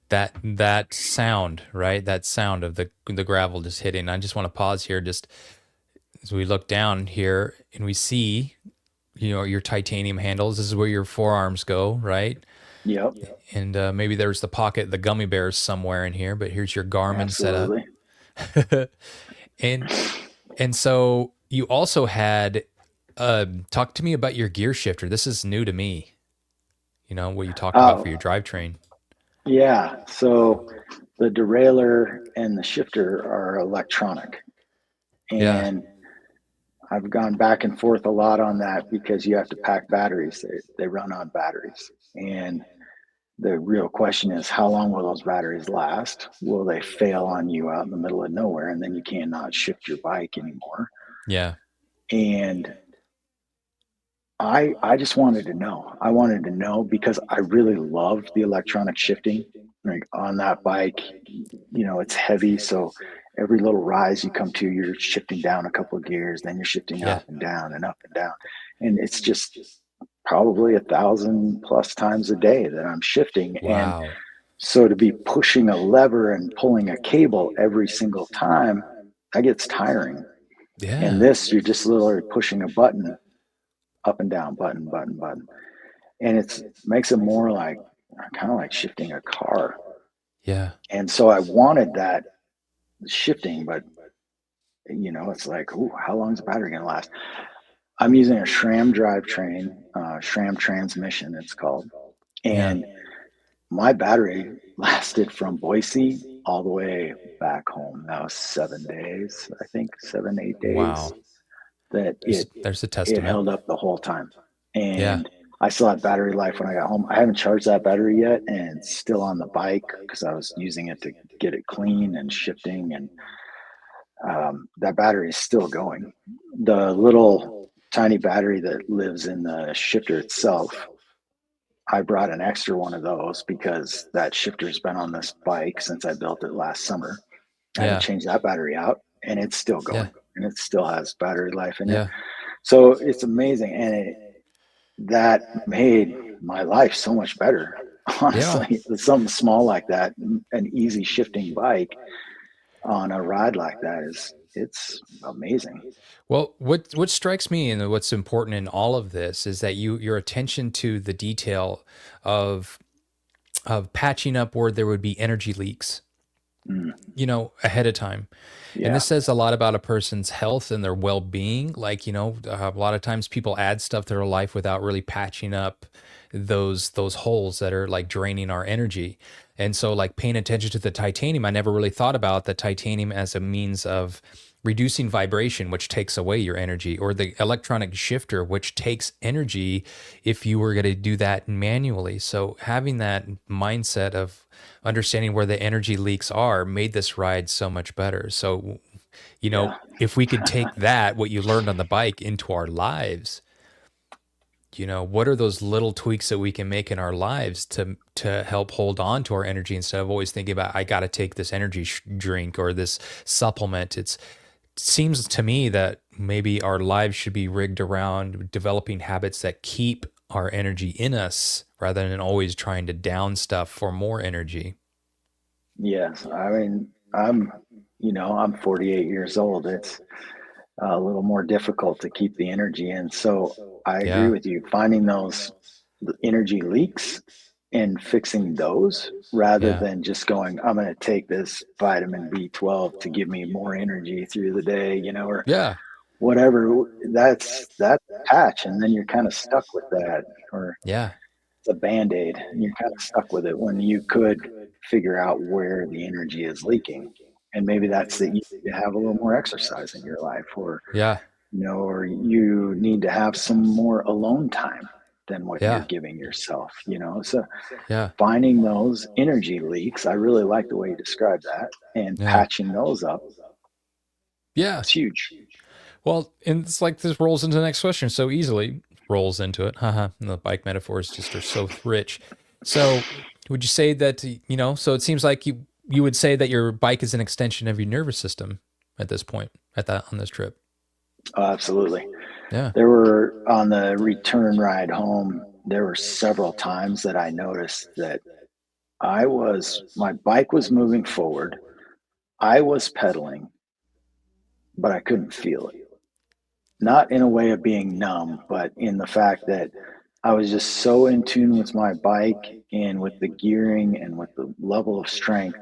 That sound, right? That sound of the gravel just hitting. I just want to pause here, just as we look down here and we see, your titanium handles. This is where your forearms go, right? Yep. And maybe there's the pocket, the gummy bears somewhere in here, but here's your Garmin setup. Absolutely. and and so you also had talk to me about your gear shifter. This is new to me. You know what you talked about for your Oh, drivetrain. yeah. So the derailleur and the shifter are electronic. Yeah, And I've gone back and forth a lot on that because you have to pack batteries. They run on batteries. And the real question is, how long will those batteries last? Will they fail on you out in the middle of nowhere and then you cannot shift your bike anymore? yeah, And I just wanted to know. I wanted to know because I really loved the electronic shifting. Like on that bike, it's heavy, so every little rise you come to, you're shifting down a couple of gears, then you're shifting yeah. up and down and up and down, and it's just probably 1,000 plus times a day that I'm shifting. And Wow. so to be pushing a lever and pulling a cable every single time, that gets tiring. And Yeah, this, you're just literally pushing a button up and down, button, button, button. And it's makes it more like kind of like shifting a car. yeah, And so I wanted that shifting, but it's like, ooh, how long is the battery going to last? I'm using a SRAM drivetrain, SRAM transmission, it's called. yeah. And my battery lasted from Boise all the way back home. That was 7 days, I think, 7, 8 days Wow. that There's a it testament. held up the whole time. Yeah. And I still had battery life when I got home. I haven't charged that battery yet, and it's still on the bike because I was using it to get it clean and shifting. And that battery is still going. The little tiny battery that lives in the shifter itself, I brought an extra one of those because that shifter's been on this bike since I built it last summer. I had to Yeah. change that battery out, and it's still Yeah. going, and it still has battery life in it. Yeah. So it's amazing, and that made my life so much better. Yeah. Honestly, something small like that, an easy shifting bike on a ride like that it's amazing. Well, what strikes me and what's important in all of this is that your attention to the detail of patching up where there would be energy leaks, Mm, ahead of time. And yeah, this says a lot about a person's health and their well-being. Like, a lot of times people add stuff to their life without really patching up those holes that are like draining our energy. And so like paying attention to the titanium, I never really thought about the titanium as a means of reducing vibration, which takes away your energy, or the electronic shifter, which takes energy if you were going to do that manually. So having that mindset of understanding where the energy leaks are made this ride so much better. So, yeah, if we could take that, what you learned on the bike, into our lives, what are those little tweaks that we can make in our lives to help hold on to our energy instead of always thinking about, I got to take this energy drink or this supplement. It seems to me that maybe our lives should be rigged around developing habits that keep our energy in us rather than always trying to down stuff for more energy. yes. I mean, I'm 48 years old. It's a little more difficult to keep the energy in. So I agree Yeah. with you. Finding those energy leaks and fixing those rather Yeah. than just going, I'm going to take this vitamin B12 to give me more energy through the day, or Yeah. whatever. That's patch, and then you're kind of stuck with that, or Yeah. it's a band-aid, and you're kind of stuck with it when you could figure out where the energy is leaking. And maybe that's that you need to have a little more exercise in your life, or Yeah. or you need to have some more alone time than what you're Yeah. giving yourself. So Yeah. finding those energy leaks, I really like the way you described that, and Yeah. patching those up Yeah. is huge. Well, and it's like this rolls into the next question so easily. Rolls into it. Haha. And the bike metaphors just are so rich. So would you say that, so it seems like you would say that your bike is an extension of your nervous system at this point, on this trip. Absolutely. Yeah. There were on the return ride home, there were several times that I noticed that my bike was moving forward. I was pedaling, but I couldn't feel it. Not in a way of being numb, but in the fact that I was just so in tune with my bike and with the gearing and with the level of strength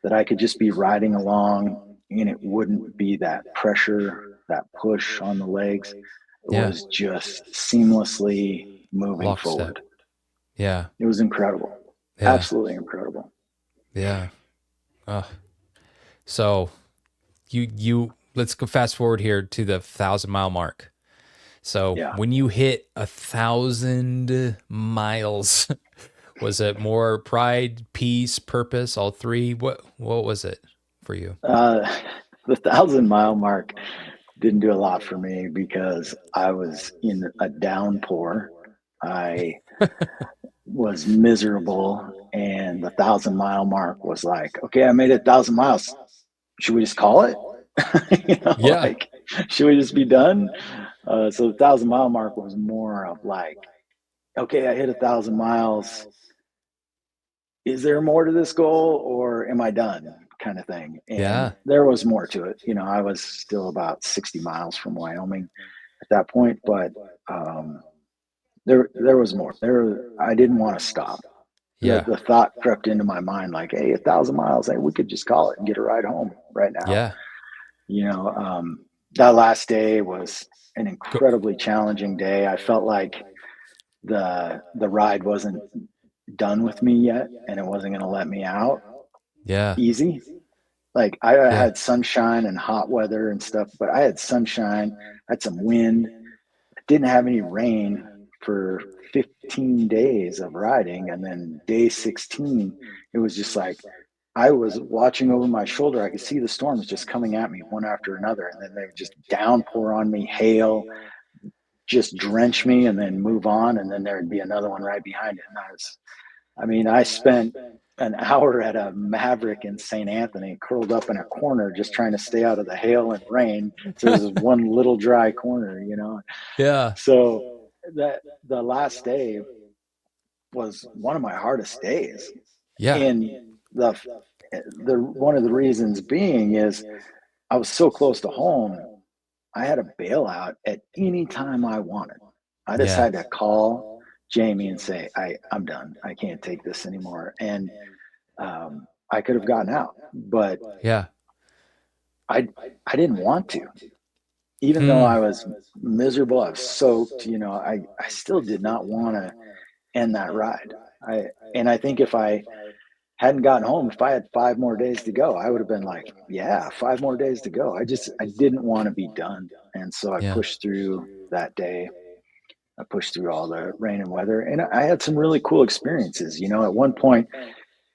that I could just be riding along and it wouldn't be that pressure, that push on the legs. It Yeah. was just seamlessly moving Lockstep. forward. Yeah. It was incredible. Yeah. Absolutely incredible. Yeah. Oh. So you let's go fast forward here to the 1,000 mile mark. So Yeah. when you hit 1,000 miles, was it more pride, peace, purpose, all three? What was it for you? Uh, the 1,000 mile mark didn't do a lot for me because I was in a downpour. I was miserable, and the 1,000 mile mark was like, okay, I made it 1,000 miles. Should we just call it? Yeah. Like, should we just be done? So the 1,000 mile mark was more of like, okay, I hit 1,000 miles. Is there more to this goal, or am I done? Kind of thing. And Yeah. there was more to it. I was still about 60 miles from Wyoming at that point, but um, there was more. I didn't want to stop. The Yeah. the thought crept into my mind like, hey, 1,000 miles, hey, we could just call it and get a ride home right now. Yeah. You know, that last day was an Go, incredibly challenging day. I felt like the ride wasn't done with me yet, and it wasn't going to let me out yeah. easy. Like I Yeah. had sunshine and hot weather and stuff, but I had sunshine, I had some wind, didn't have any rain for 15 days of riding. And then day 16, it was just like I was watching over my shoulder. I could see the storms just coming at me one after another. And then they would just downpour on me, hail, just drench me and then move on. And then there'd be another one right behind it. I spent an hour at a Maverick in St. Anthony, curled up in a corner, just trying to stay out of the hail and rain. So there's one little dry corner. yeah. So that the last day was one of my hardest days, Yeah. and the one of the reasons being is I was so close to home. I had a bailout at any time I wanted. I just Yeah. had to call Jamie and say, I'm done. I can't take this anymore. And I could have gotten out, but Yeah. I I didn't want to. Even though Hmm. I was miserable, I was soaked. I still did not want to end that ride. I think if I hadn't gotten home, if I had 5 more days to go, I would have been like, yeah, 5 more days to go. I didn't want to be done. And so I Yeah. pushed through that day. I pushed through all the rain and weather, and I had some really cool experiences. At one point,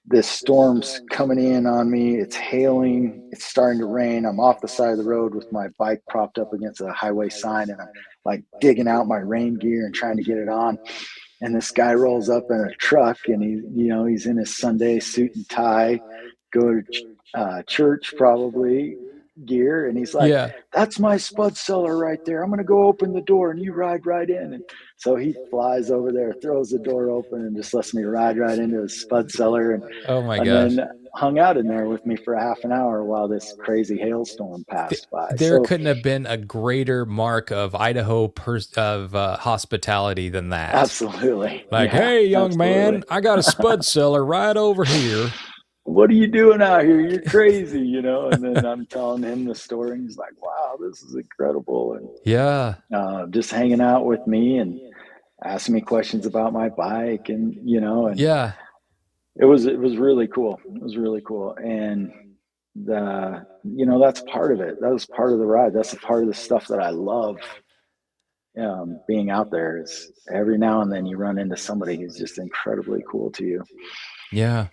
this storm's coming in on me. It's hailing. It's starting to rain. I'm off the side of the road with my bike propped up against a highway sign, and I'm like digging out my rain gear and trying to get it on. And this guy rolls up in a truck, and he's in his Sunday suit and tie, go to church probably gear, and he's like, Yeah. "That's my spud cellar right there. I'm gonna go open the door, and you ride right in." And so he flies over there, throws the door open, and just lets me ride right into his spud cellar, and Oh my and gosh. then hung out in there with me for half an hour while this crazy hailstorm passed by. There So couldn't have been a greater mark of Idaho of hospitality than that. absolutely, Like, yeah, hey, young absolutely. man, I got a spud cellar right over here. What are you doing out here? You're crazy. And then I'm telling him the story, and he's like, wow, this is incredible. And Yeah. just hanging out with me and asking me questions about my bike, and Yeah. it was really cool. It was really cool. And that's part of it. That was part of the ride. That's a part of the stuff that I love. Being out there is every now and then you run into somebody who's just incredibly cool to you. Yeah.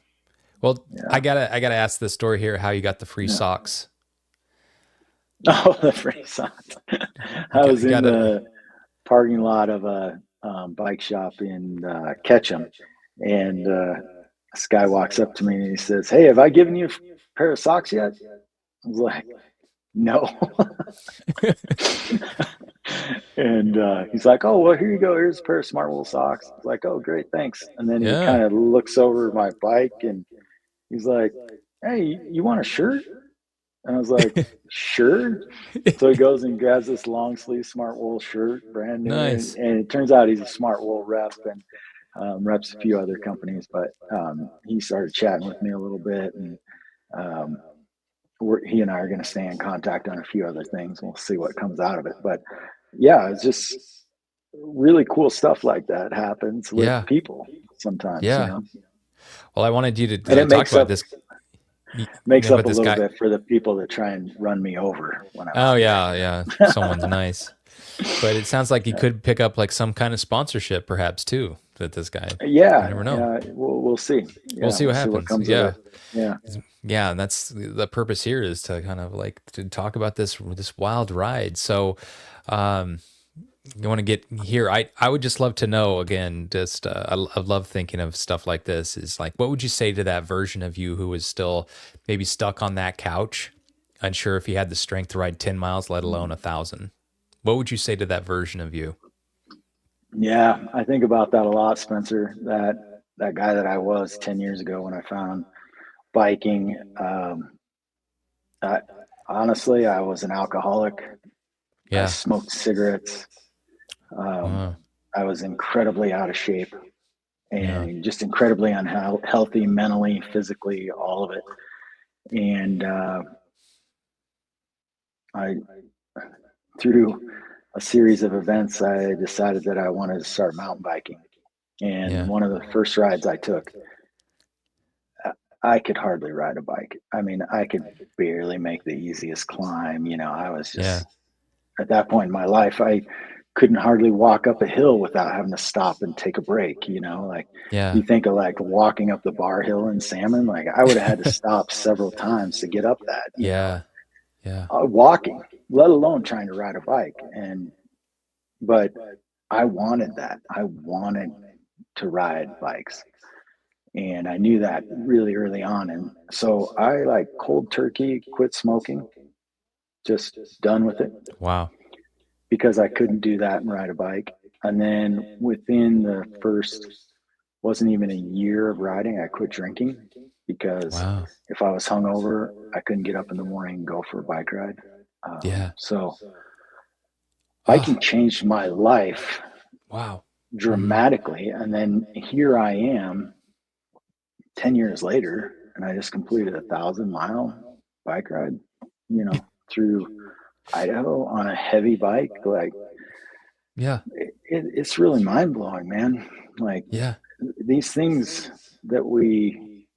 Well, Yeah. I gotta ask this story here, how you got the free Yeah. socks. Oh, the free socks. You I got, was you in gotta, the parking lot of a bike shop in Ketchum, and this guy walks up to me and he says, "Hey, have I given you a pair of socks yet?" I was like, "No." And he's like, "Oh, well, here you go. Here's a pair of Smart Wool socks." I was like, "Oh, great, thanks." And then he yeah. kind of looks over my bike and he's like, "Hey, you want a shirt?" And I was like, sure. So he goes and grabs this long sleeve smart wool shirt, brand new. Nice. And it turns out he's a smart wool rep and reps a few other companies. But he started chatting with me a little bit. And um, he and I are going to stay in contact on a few other things. We'll see what comes out of it. But yeah, it's just really cool stuff like that happens with Yeah. people sometimes, Yeah. Well, I wanted you and to it talk about this makes up with a this little guy. bit for the people that try and run me over when I'm Oh out yeah, yeah. Someone's there. nice. But it sounds like he could pick up like some kind of sponsorship perhaps too with this guy. You Yeah, never know. yeah, we'll see. We'll Yeah, see we'll what see what happens. comes of Yeah. it. Yeah, Yeah, and that's the purpose here is to kind of like to talk about this wild ride. So, um, you want to get here? I would just love to know again. Just I love thinking of stuff like this. Is like, what would you say to that version of you who was still maybe stuck on that couch, unsure if he had the strength to ride 10 miles, let alone 1,000? What would you say to that version of you? yeah. I think about that a lot, Spencer. That guy that I was 10 years ago when I found biking. I, honestly, I was an alcoholic. I Yeah. smoked cigarettes. Um, Uh, I was incredibly out of shape yeah. and just incredibly unhealthy mentally, physically, all of it. And I, through a series of events, I decided that I wanted to start mountain biking. And Yeah. one of the first rides I took, I could hardly ride a bike. I mean, I could barely make the easiest climb. I was Yeah. just at that point in my life, I couldn't hardly walk up a hill without having to stop and take a break. Like Yeah. you think of like walking up the bar hill in Salmon, like I would have had to stop several times to get up that, Yeah. Yeah. walking, let alone trying to ride a bike. But I wanted that. I wanted to ride bikes. And I knew that really early on. And so I like cold turkey quit smoking, just done with it Wow. because I couldn't do that and ride a bike. And then within the first, wasn't even a year of riding, I quit drinking because Wow. if I was hungover, I couldn't get up in the morning and go for a bike ride. Yeah. So Oh, biking changed my life wow. Hmm. dramatically. And then here I am 10 years later, and I just completed 1,000-mile bike ride, through Idaho on a heavy bike. Like Yeah. it's really mind blowing, man. Like Yeah. these things that we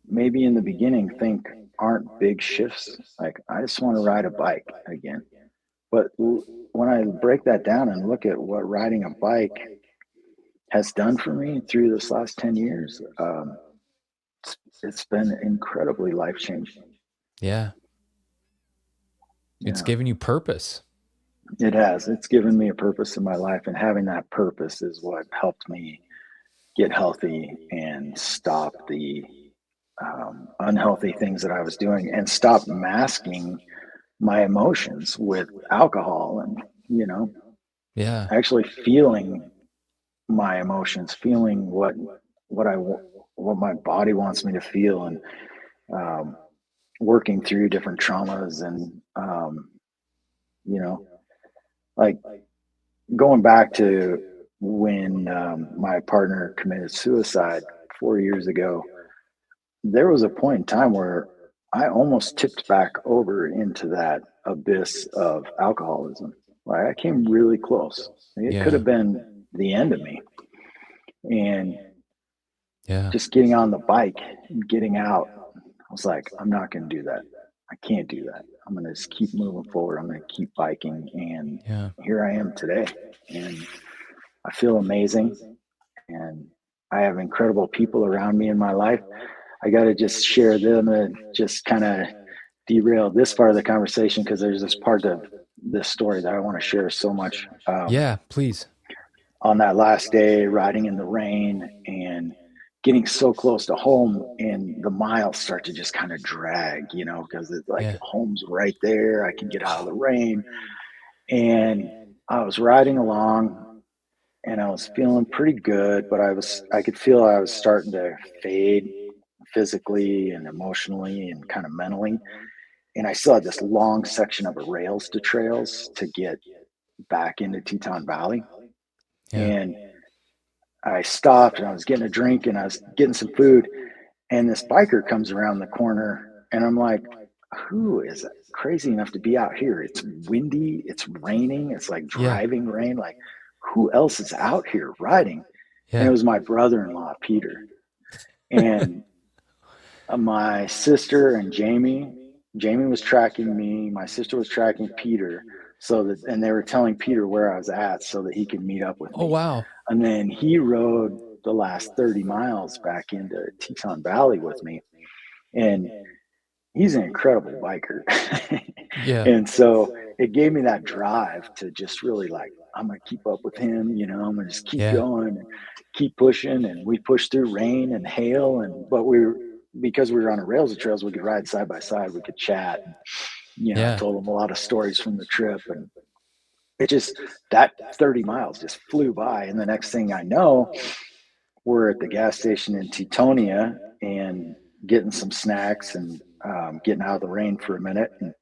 maybe in the beginning think aren't big shifts. Like I just want to ride a bike again. But when I break that down and look at what riding a bike has done for me through this last 10 years, it's been incredibly life changing. Yeah. It's Yeah, giving you purpose. it has. It's given me a purpose in my life, and having that purpose is what helped me get healthy and stop the unhealthy things that I was doing and stop masking my emotions with alcohol and, Yeah. actually feeling my emotions, feeling what I what my body wants me to feel, and um, working through different traumas and you know like going back to when my partner committed suicide 4 years ago. There was a point in time where I almost tipped back over into that abyss of alcoholism. Like I came really close. It could Yeah. have been the end of me. And Yeah. just getting on the bike and getting out, I was like, I'm not going to do that. I can't do that. I'm going to just keep moving forward. I'm going to keep biking. And Yeah. here I am today. And I feel amazing. And I have incredible people around me in my life. I got to just share them and just kind of derail this part of the conversation because there's this part of this story that I want to share so much. Yeah. Please. On that last day, riding in the rain and getting so close to home, and the miles start to just kind of drag, because it's like Yeah. home's right there. I can get out of Oh, the rain. And I was riding along and I was feeling pretty good, but I could feel I was starting to fade physically and emotionally and kind of mentally. and I still had this long section of a rails to trails to get back into Teton Valley. Yeah. And I stopped and I was getting a drink and I was getting some food. And this biker comes around the corner and I'm like, who is crazy enough to be out here? It's windy, it's raining, it's like Yeah. driving rain. Like, who else is out here riding? And it Yeah. was my brother-in-law, Peter. And my sister and Jamie was tracking me. My sister was tracking Peter. And they were telling Peter where I was at so that he could meet up with Oh, me. wow. And then he rode the last 30 miles back into Teton Valley with me. And he's an incredible biker. Yeah. And so it gave me that drive to just really like, I'm going to keep up with him. I'm going to just keep Yeah. going and keep pushing. And we pushed through rain and hail. But because we were on a rails of trails, we could ride side by side. We could chat. And, I Yeah. told him a lot of stories from the trip. And it just, that 30 miles just flew by. And the next thing I know, we're at the gas station in Teutonia and getting some snacks and getting out of the rain for a minute. And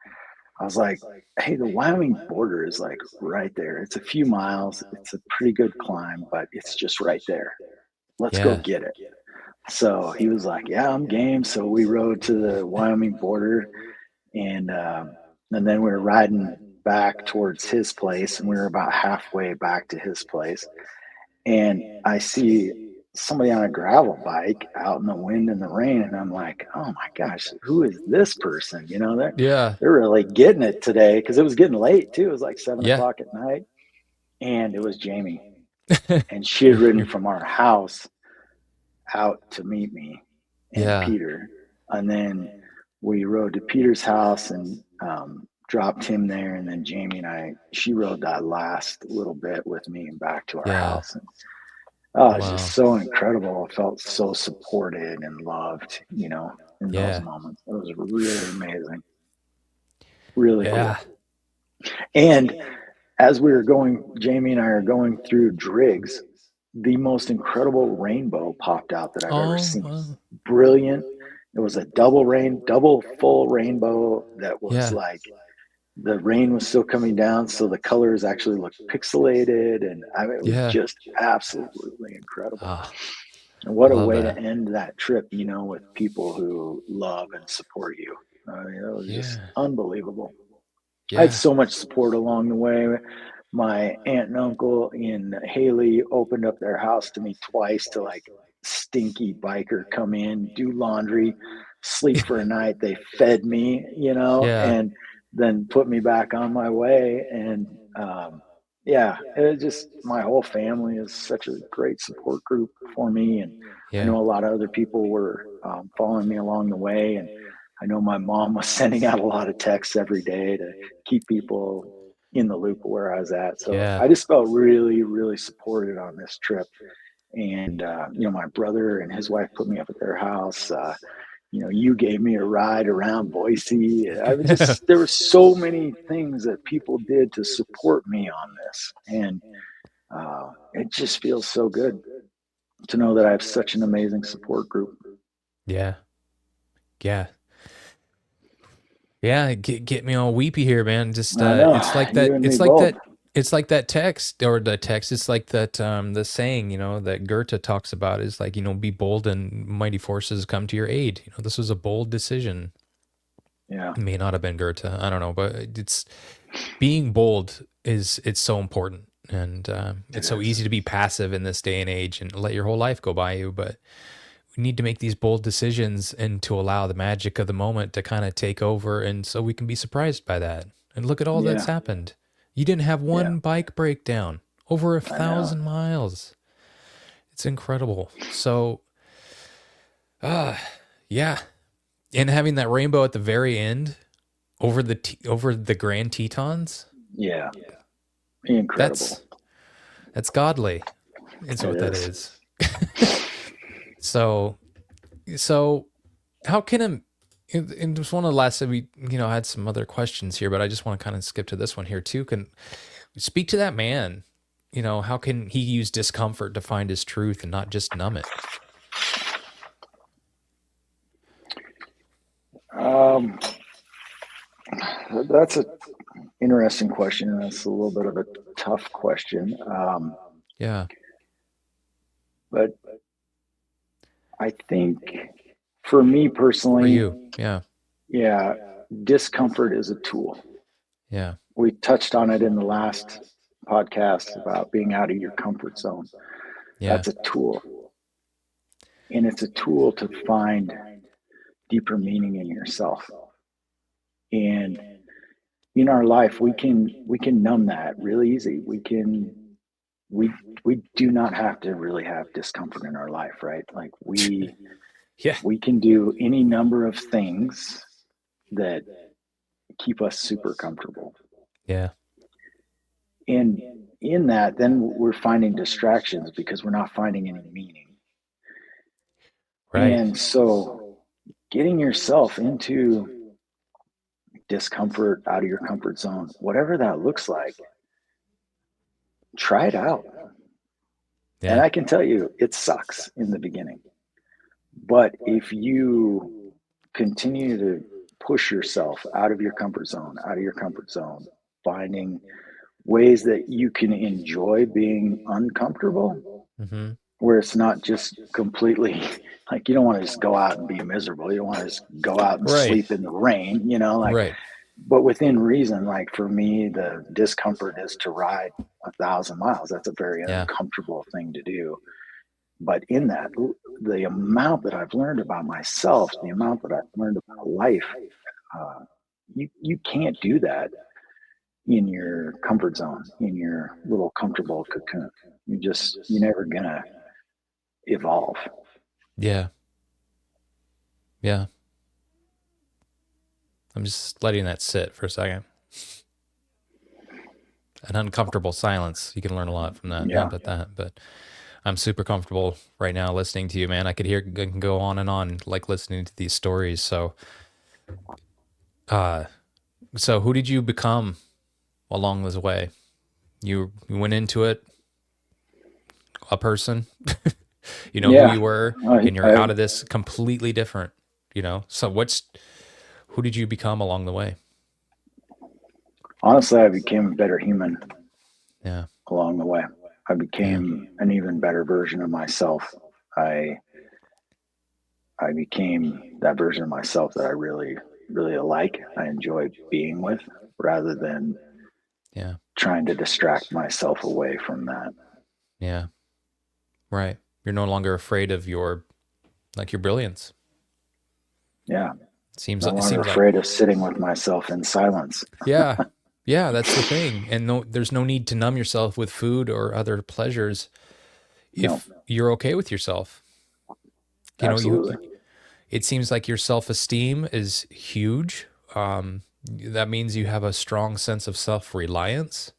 I was like, hey, the Wyoming border is like right there. It's a few miles. It's a pretty good climb, but it's just right there. Let's go Yeah. get it. So he was like, yeah, I'm game. So we rode to the Wyoming border and then we were riding back towards his place and we were about halfway back to his place. And I see somebody on a gravel bike out in the wind and the rain, and I'm like, oh my gosh, who is this person? Yeah. They're really getting it today because it was getting late too. It was like 7 Yeah. o'clock at night, and it was Jamie, and she had ridden from our house out to meet me and Yeah. Peter, and then we rode to Peter's house and dropped him there, and then Jamie and she rode that last little bit with me and back to our Yeah. house. And oh, it's just Wow. so incredible. I felt so supported and loved, in those Yeah. moments. It was really amazing. Really Yeah. cool. And as we were Jamie and I are going through Driggs, the most incredible rainbow popped out that I've ever Oh, seen. wow. Brilliant. It was a double full rainbow that was Yeah. like the rain was still coming down, so the colors actually looked pixelated, and it was Yeah. just absolutely incredible. Ah, And what a love way to that. end that trip, with people who love and support you. It was just Yeah. unbelievable. I had Yeah. so much support along the way. My aunt and uncle in Haley opened up their house to me twice to like stinky biker come in, do laundry, sleep for a night. They fed me, Yeah. and then put me back on my way. And yeah, it just my whole family is such a great support group for me. And I Yeah. know a lot of other people were following me along the way. And I know my mom was sending out a lot of texts every day to keep people in the loop of where I was at. So Yeah. I just felt really, really supported on this trip. And, my brother and his wife put me up at their house. You gave me a ride around Boise. There were so many things that people did to support me on this. And it just feels so good to know that I have such an amazing support group. Yeah. Yeah. Yeah. Get me all weepy here, man. Just I know, it's like you that. and me It's like both. that. It's like that text or the text. It's like that the saying, that Goethe talks about is like, be bold and mighty forces come to your aid. This was a bold decision. Yeah. It may not have been Goethe. I don't know, but it's being bold it's so important. And it's so easy to be passive in this day and age and let your whole life go by you. But we need to make these bold decisions and to allow the magic of the moment to kind of take over. And so we can be surprised by that. And look at all that's Yeah. happened. You didn't have Yeah. one bike breakdown over I know. 1,000 miles. It's incredible. So, yeah. And having that rainbow at the very end over the Grand Tetons. Yeah. Incredible. That's godly. It's what that is. So how can and just one of the last that we had some other questions here, but I just want to kind of skip to this one here too. Can speak to that man, how can he use discomfort to find his truth and not just numb it? That's a interesting question. That's a little bit of a tough question. Yeah. But I think for me For personally, you. Yeah. yeah, discomfort is a tool. Yeah. We touched on it in the last podcast about being out of your comfort zone. Yeah. That's a tool. And it's a tool to find deeper meaning in yourself. And in our life, we can numb that really easy. We do not have to really have discomfort in our life, right? Like Yeah. we can do any number of things that keep us super comfortable. Yeah. And in that, then we're finding distractions because we're not finding any meaning. Right. And so getting yourself into discomfort, out of your comfort zone, whatever that looks like, try it out. And Yeah. I can tell you, it sucks in the beginning. But if you continue to push yourself out of your comfort zone, finding ways that you can enjoy being uncomfortable, Mm-hmm. where it's not just completely like you don't want to just go out and be miserable. You don't want to just go out and Right. sleep in the rain, like, Right. but within reason. Like for me, the discomfort is to ride 1,000 miles. That's a very Yeah. uncomfortable thing to do. But in that, the amount that I've learned about myself, the amount that I've learned about life, you can't do that in your comfort zone, in your little comfortable cocoon. You're never gonna evolve. Yeah. Yeah. I'm just letting that sit for a second. An uncomfortable silence. You can learn a lot from that. How Yeah. about that? But I'm super comfortable right now listening to you, man. I can go on and on, like listening to these stories. Uh, so who did you become along this way? You went into it a person, you know who Yeah. you were, I, and you're I out of this completely different, So who did you become along the way? honestly, I became a better human Yeah. along the way. I Yeah. became an even better version of myself. I I became that version of myself that I really, really like. I enjoy being with, rather than Yeah. trying to distract myself away from that. Yeah. Right. You're no longer afraid of your brilliance. Yeah. Seems No like it longer seems like afraid of sitting with myself in silence. Yeah. Yeah, that's the thing. And there's no need to numb yourself with food or other pleasures No, if you're okay with yourself. You know, absolutely. it seems like your self-esteem is huge. That means you have a strong sense of self-reliance,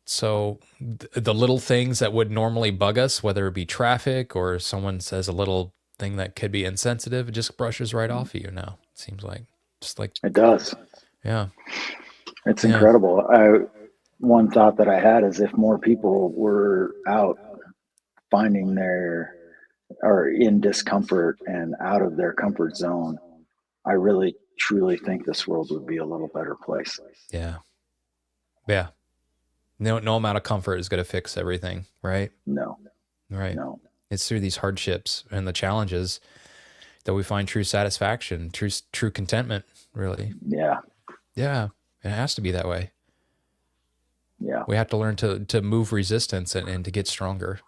So the little things that would normally bug us, whether it be traffic or someone says a little thing that could be insensitive, it just brushes right off of you now. It seems like just like, It does. yeah. It's Yeah. incredible. One thought that I had is if more people were out finding their or in discomfort and out of their comfort zone, I really truly think this world would be a little better place. Yeah. Yeah. No amount of comfort is going to fix everything, right? No, Right. no. It's through these hardships and the challenges that we find true satisfaction, true contentment, really. Yeah, Yeah. It has to be that way. yeah. We have to learn to move resistance and to get stronger,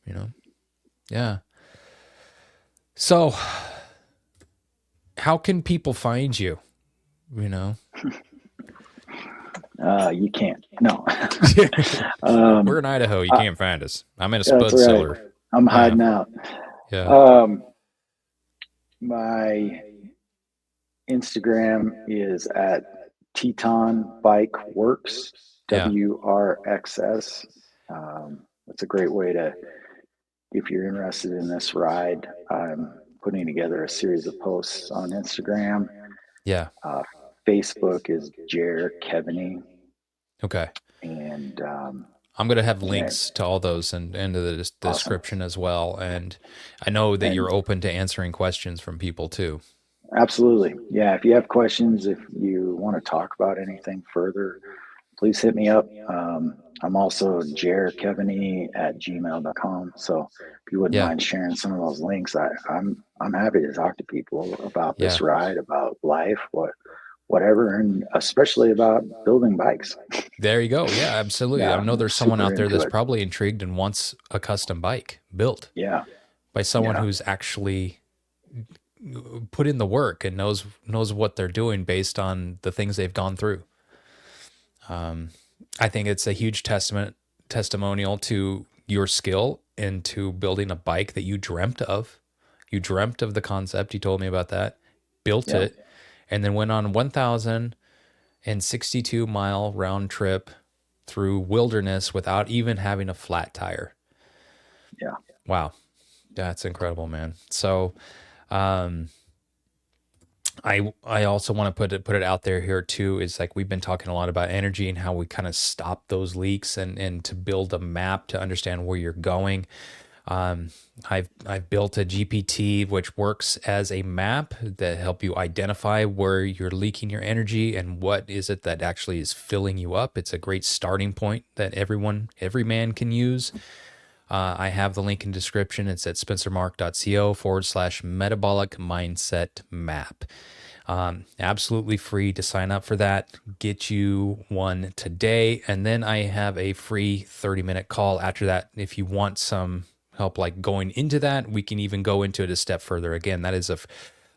you know? Yeah. So how can people find you? You know? You can't. No. We're in Idaho. You I, can't find us. I'm in a that's spud right. cellar. I'm Yeah. hiding out. Yeah. My Instagram is at Teton Bike Works, Yeah. WRXS. It's a great way to, if you're interested in this ride, I'm putting together a series of posts on Instagram. Yeah. Facebook is Keavney. Okay. And I'm going to have yeah, links to all those and into the awesome. description as well. And I know that And you're open to answering questions from people too. Absolutely. Yeah. If you have questions, if you want to talk about anything further, please hit me up. I'm also Keavney@gmail.com. So if you wouldn't Yeah. mind sharing some of those links, I'm happy to talk to people about Yeah. this ride, about life, whatever, and especially about building bikes. There you go. Yeah, absolutely. Yeah, I know I'm there's someone super out there into that's it. probably intrigued and wants a custom bike built Yeah, by someone yeah, who's actually put in the work and knows what they're doing based on the things they've gone through. I think it's a huge testimonial to your skill into building a bike that you dreamt of. You dreamt of the concept. You told me about that. Built yeah, it, and then went on 1,062-mile round trip through wilderness without even having a flat tire. yeah, Wow, that's incredible, man. So, um, I also want to put it out there here too. Is like we've been talking a lot about energy and how we kind of stop those leaks and to build a map to understand where you're going. Um, I've built a GPT which works as a map that help you identify where you're leaking your energy and what is it that actually is filling you up. It's a great starting point that every man can use. I have the link in description. It's at spencermark.co/metabolic mindset map. Absolutely free to sign up for that. Get you one today. And then I have a free 30-minute call after that. If you want some help, like going into that, we can even go into it a step further. Again, that is a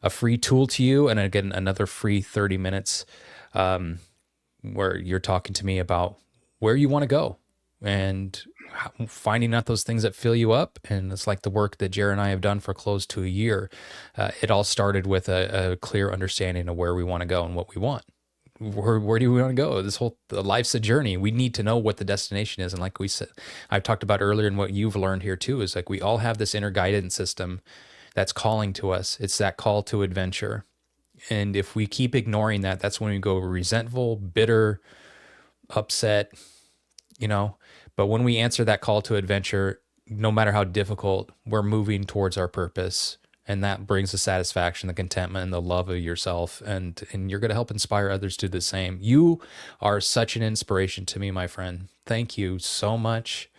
free tool to you. And again, another free 30 minutes where you're talking to me about where you want to go and finding out those things that fill you up. And it's like the work that Jared and I have done for close to a year. It all started with a clear understanding of where we want to go and what we want. Where do we want to go? Life's a journey. We need to know what the destination is. And like we said, I've talked about earlier, and what you've learned here too, is like we all have this inner guidance system that's calling to us. It's that call to adventure. And if we keep ignoring that, that's when we go resentful, bitter, upset, you know. But when we answer that call to adventure, no matter how difficult, we're moving towards our purpose. And that brings the satisfaction, the contentment, and the love of yourself. And you're going to help inspire others to do the same. You are such an inspiration to me, my friend. Thank you so much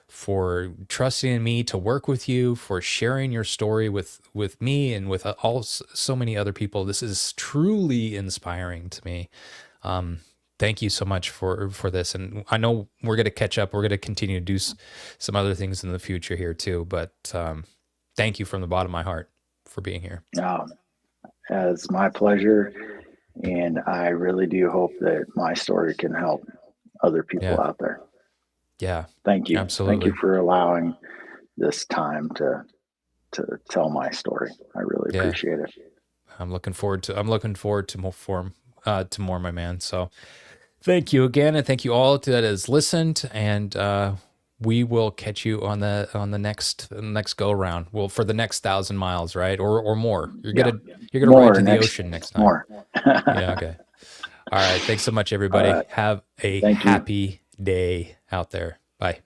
for trusting in me to work with you, for sharing your story with me and with so many other people. This is truly inspiring to me. Thank you so much for this, and I know we're going to catch up. We're going to continue to do some other things in the future here too. But thank you from the bottom of my heart for being here. um, it's my pleasure. And I really do hope that my story can help other people Yeah, out there. yeah, Thank you. Thank you absolutely. for allowing this time to tell my story. I really Yeah, appreciate it. I'm looking forward to more, my man. So thank you again, and thank you all that has listened. And we will catch you on the next go around. Well, for the next 1,000 miles, right, or more. You're Yeah. gonna ride More to the next, ocean next time. more. Yeah. Okay. All right. Thanks so much, All everybody. right. Have a Thank you. happy day out there. Bye.